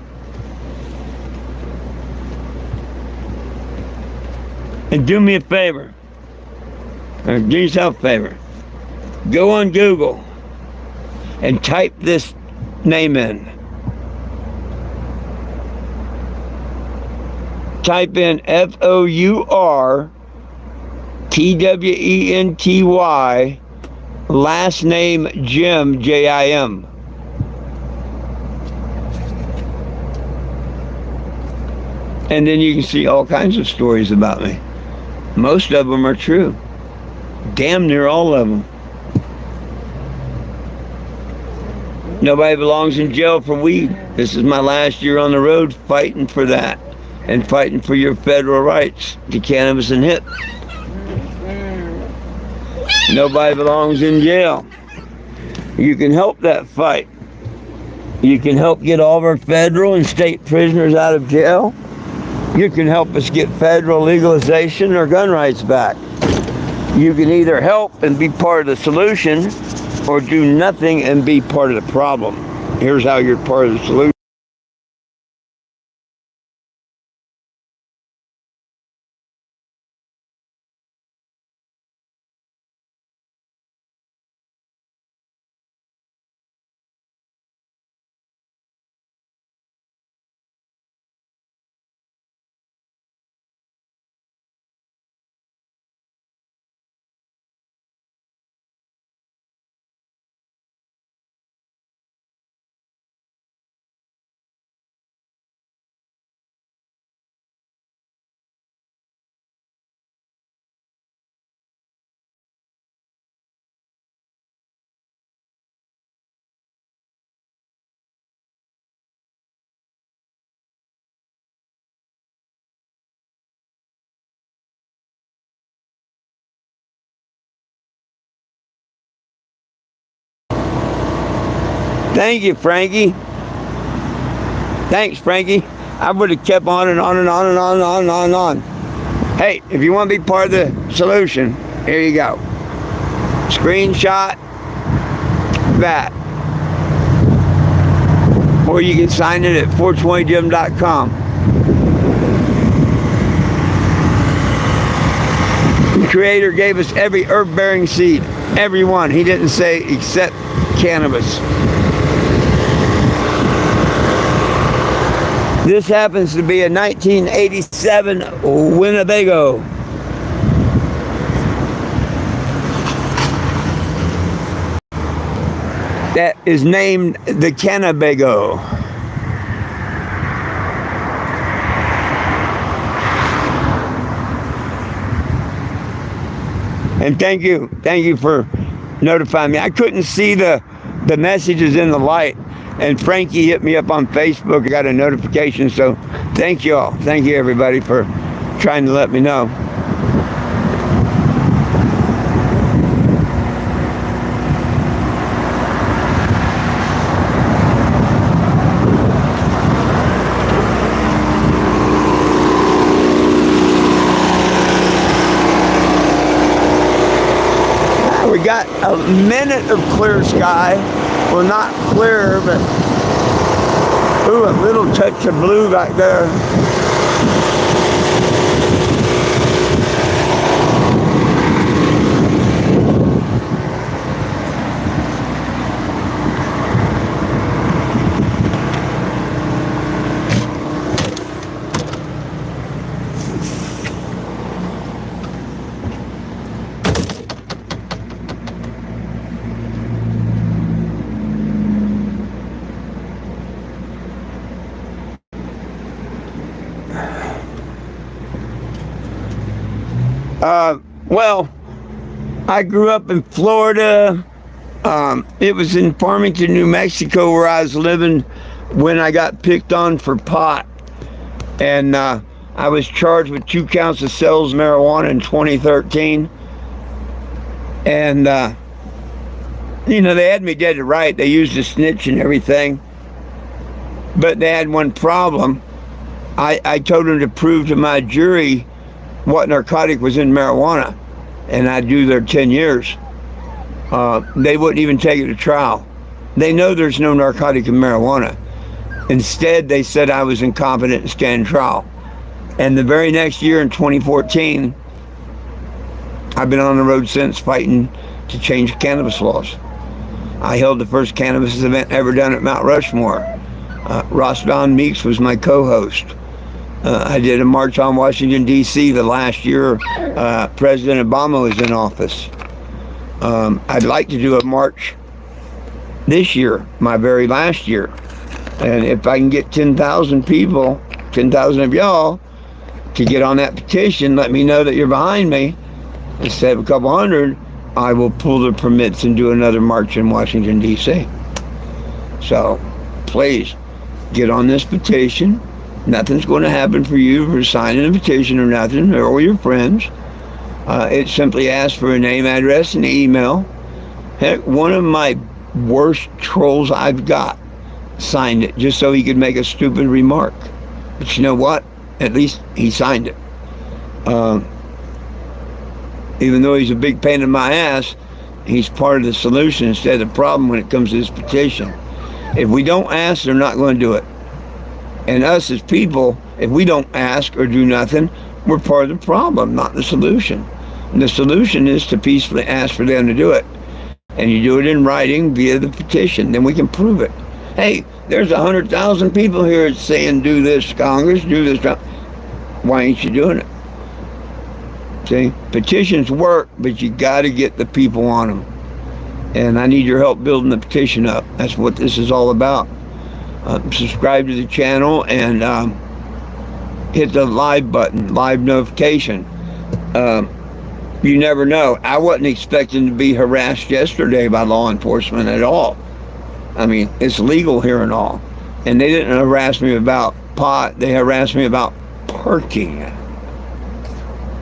And do me a favor, or do yourself a favor. Go on Google and type this name in. Type in FOURTWENTY, last name Jim, JIM. And then you can see all kinds of stories about me. Most of them are true. Damn near all of them. Nobody belongs in jail for weed. This is my last year on the road fighting for that. And fighting for your federal rights to cannabis and hip. Nobody belongs in jail. You can help that fight. You can help get all of our federal and state prisoners out of jail. You can help us get federal legalization or gun rights back. You can either help and be part of the solution or do nothing and be part of the problem. Here's how you're part of the solution. Thank you, Frankie. Thanks, Frankie. I would have kept on and on and on and on and on and on and on. Hey, if you want to be part of the solution, here you go. Screenshot that. Or you can sign it at 420jim.com. The Creator gave us every herb-bearing seed. Every one. He didn't say except cannabis. This happens to be a 1987 Winnebago. That is named the Cannabago. And thank you for notifying me. I couldn't see the messages in the light, and Frankie hit me up on Facebook. I got a notification, so thank you all. Thank you, everybody, for trying to let me know. We got a minute of clear sky. Well, not clear, but ooh, a little touch of blue back there. Well, I grew up in Florida. It was in Farmington, New Mexico, where I was living when I got picked on for pot. And I was charged with 2 counts of sales marijuana in 2013. And, they had me dead to right. They used a snitch and everything. But they had one problem. I told them to prove to my jury what narcotic was in marijuana, and I'd do their 10 years. They wouldn't even take it to trial. They know there's no narcotic in marijuana. Instead, they said I was incompetent and stand trial. And the very next year, in 2014, I've been on the road since fighting to change cannabis laws. I held the first cannabis event ever done at Mount Rushmore. Ross Don Meeks was my co-host. I did a march on Washington, D.C. the last year President Obama was in office. I'd like to do a march this year, my very last year. And if I can get 10,000 people, 10,000 of y'all, to get on that petition, let me know that you're behind me. Instead of a couple hundred, I will pull the permits and do another march in Washington, D.C. So, please, get on this petition. Nothing's going to happen for you for signing a petition or nothing, or your friends. It simply asks for a name, address, and email. Heck, one of my worst trolls I've got signed it just so he could make a stupid remark. But you know what? At least he signed it. Even though he's a big pain in my ass, he's part of the solution instead of the problem when it comes to this petition. If we don't ask, they're not going to do it. And us as people, if we don't ask or do nothing, we're part of the problem, not the solution. And the solution is to peacefully ask for them to do it. And you do it in writing via the petition, then we can prove it. Hey, there's 100,000 people here saying do this, Congress, do this. Why ain't you doing it? See, petitions work, but you got to get the people on them. And I need your help building the petition up. That's what this is all about. Subscribe to the channel and hit the live button, live notification. You never know. I wasn't expecting to be harassed yesterday by law enforcement at all. I mean, it's legal here and all. And they didn't harass me about pot. They harassed me about parking.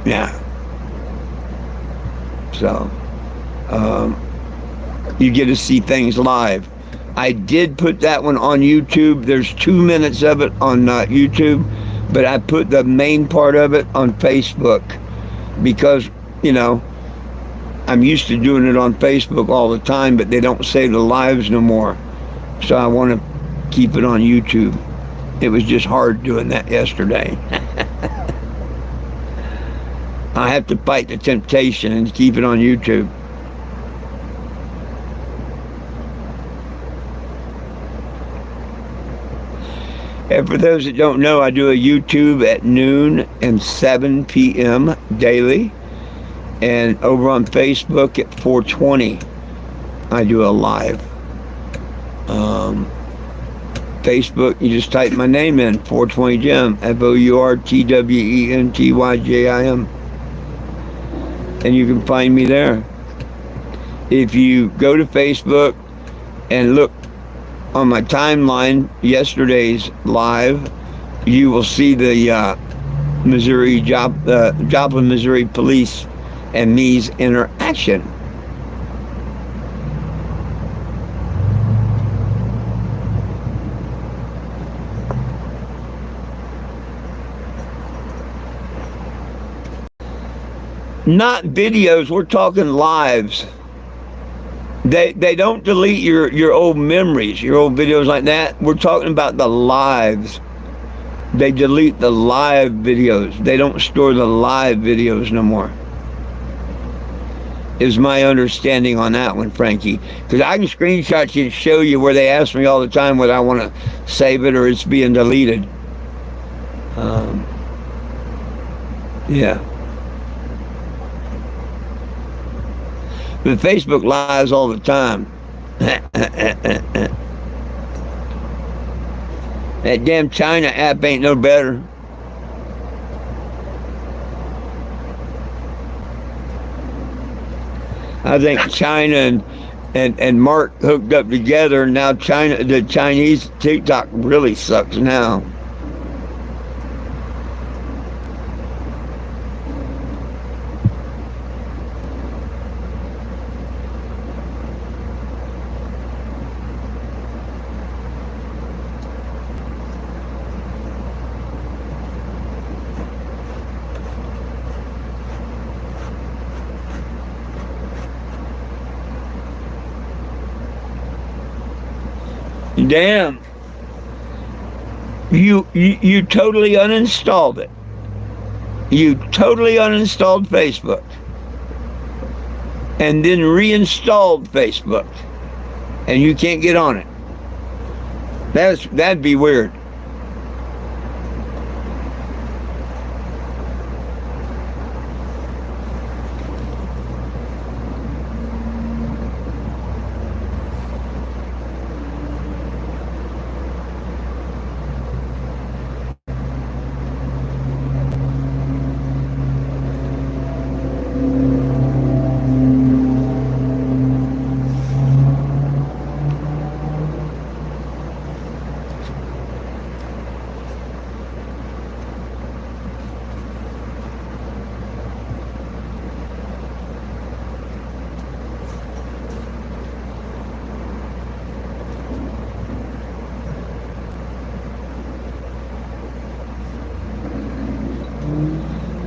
Yeah. So, you get to see things live. I did put that one on YouTube. There's 2 minutes of it on YouTube, but I put the main part of it on Facebook because, you know, I'm used to doing it on Facebook all the time, but they don't save the lives no more. So I want to keep it on YouTube. It was just hard doing that yesterday. I have to fight the temptation and keep it on YouTube. And for those that don't know, I do a YouTube at noon and 7 p.m. daily. And over on Facebook at 4:20, I do a live. Facebook, you just type my name in, 420 Jim, FOURTWENTYJIM. And you can find me there. If you go to Facebook and look on my timeline, yesterday's live, you will see the Joplin, Missouri police and me's interaction. Not videos, we're talking lives. They don't delete your old memories, your old videos like that. We're talking about the lives. They delete the live videos. They don't store the live videos no more. Is my understanding on that one, Frankie. Because I can screenshot you and show you where they ask me all the time whether I want to save it or it's being deleted. Yeah. But Facebook lies all the time. That damn China app ain't no better. I think China and Mark hooked up together, and now the Chinese TikTok really sucks now. Damn. You totally uninstalled it. You totally uninstalled Facebook. And then reinstalled Facebook. And you can't get on it. That'd be weird.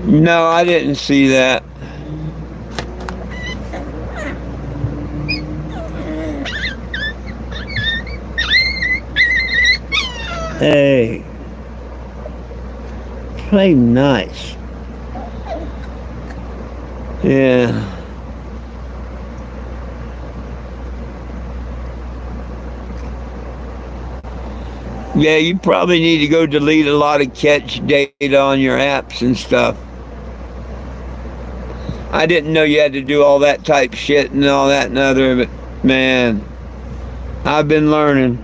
No, I didn't see that. Hey, play nice. Yeah. Yeah, you probably need to go delete a lot of catch data on your apps and stuff. I didn't know you had to do all that type shit and all that and other, but man, I've been learning.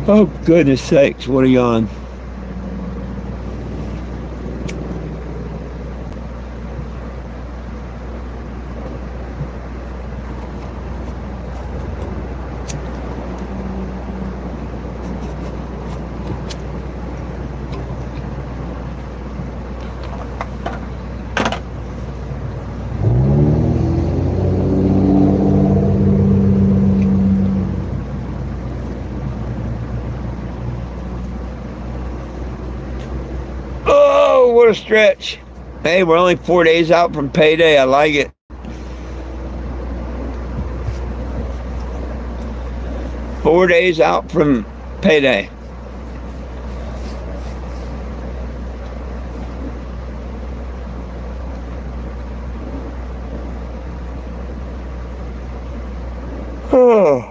Oh, goodness sakes, what are you on? a stretch. Hey, we're only 4 days out from payday. I like it. Four days out from payday. Oh.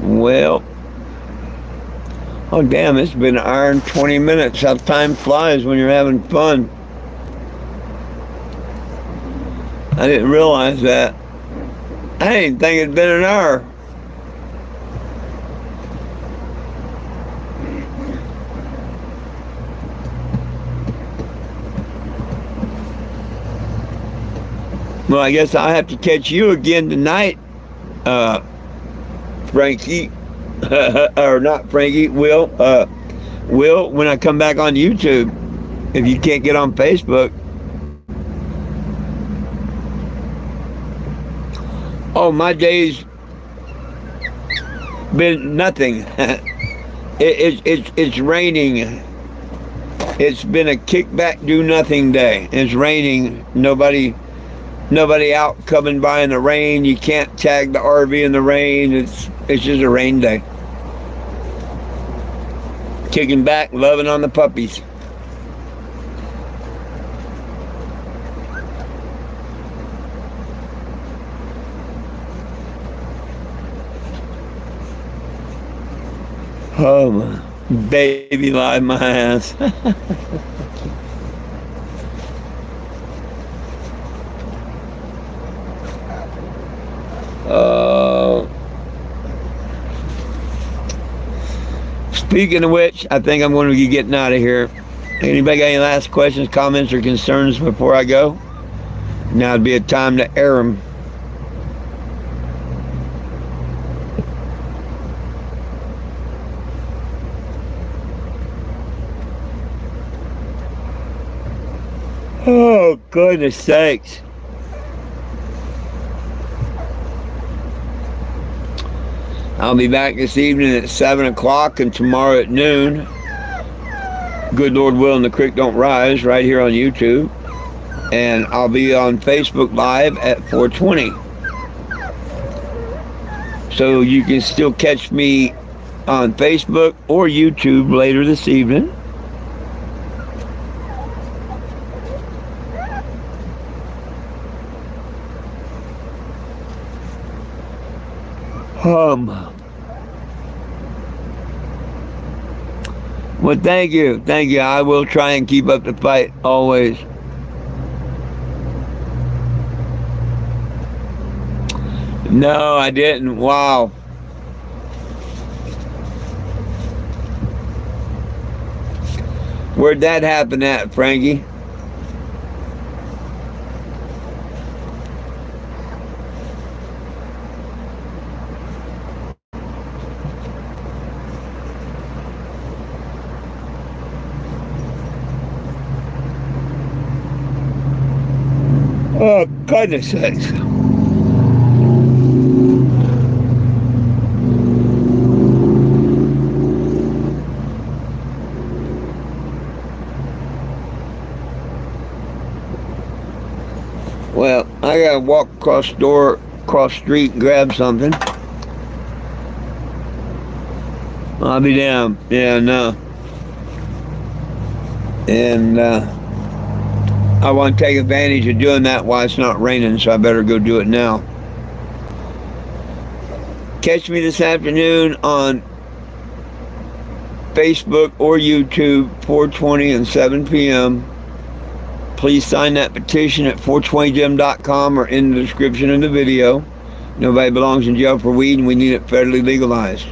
Well, oh damn, it's been an hour and 20 minutes. How time flies when you're having fun. I didn't realize that. I didn't think it'd been an hour. Well, I guess I'll have to catch you again tonight, Frankie, or not Frankie, Will, when I come back on YouTube, if you can't get on Facebook. Oh, my day's been nothing. It's raining. It's been a kickback, do nothing day. It's raining. Nobody out coming by in the rain. You can't tag the RV in the rain. It's just a rain day. Kicking back, loving on the puppies. Oh, my baby lied my ass. Speaking of which, I think I'm going to be getting out of here. Anybody got any last questions, comments, or concerns before I go? Now would be a time to air them. Oh, goodness sakes. I'll be back this evening at 7 o'clock and tomorrow at noon. Good Lord willing, the creek don't rise, right here on YouTube. And I'll be on Facebook Live at 4:20. So you can still catch me on Facebook or YouTube later this evening. Well, thank you. I will try and keep up the fight always. No, I didn't. Wow. Where'd that happen at, Frankie? Oh, goodness sakes. Well, I gotta walk across the street and grab something. I'll be down. Yeah, no. And, I want to take advantage of doing that while it's not raining, so I better go do it now. Catch me this afternoon on Facebook or YouTube, 4:20 and 7 p.m. Please sign that petition at 420gym.com or in the description of the video. Nobody belongs in jail for weed, and we need it federally legalized.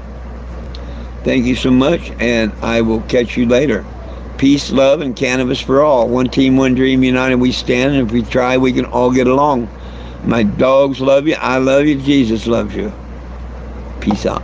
Thank you so much, and I will catch you later. Peace, love, and cannabis for all. One team, one dream, united we stand, and if we try, we can all get along. My dogs love you, I love you, Jesus loves you. Peace out.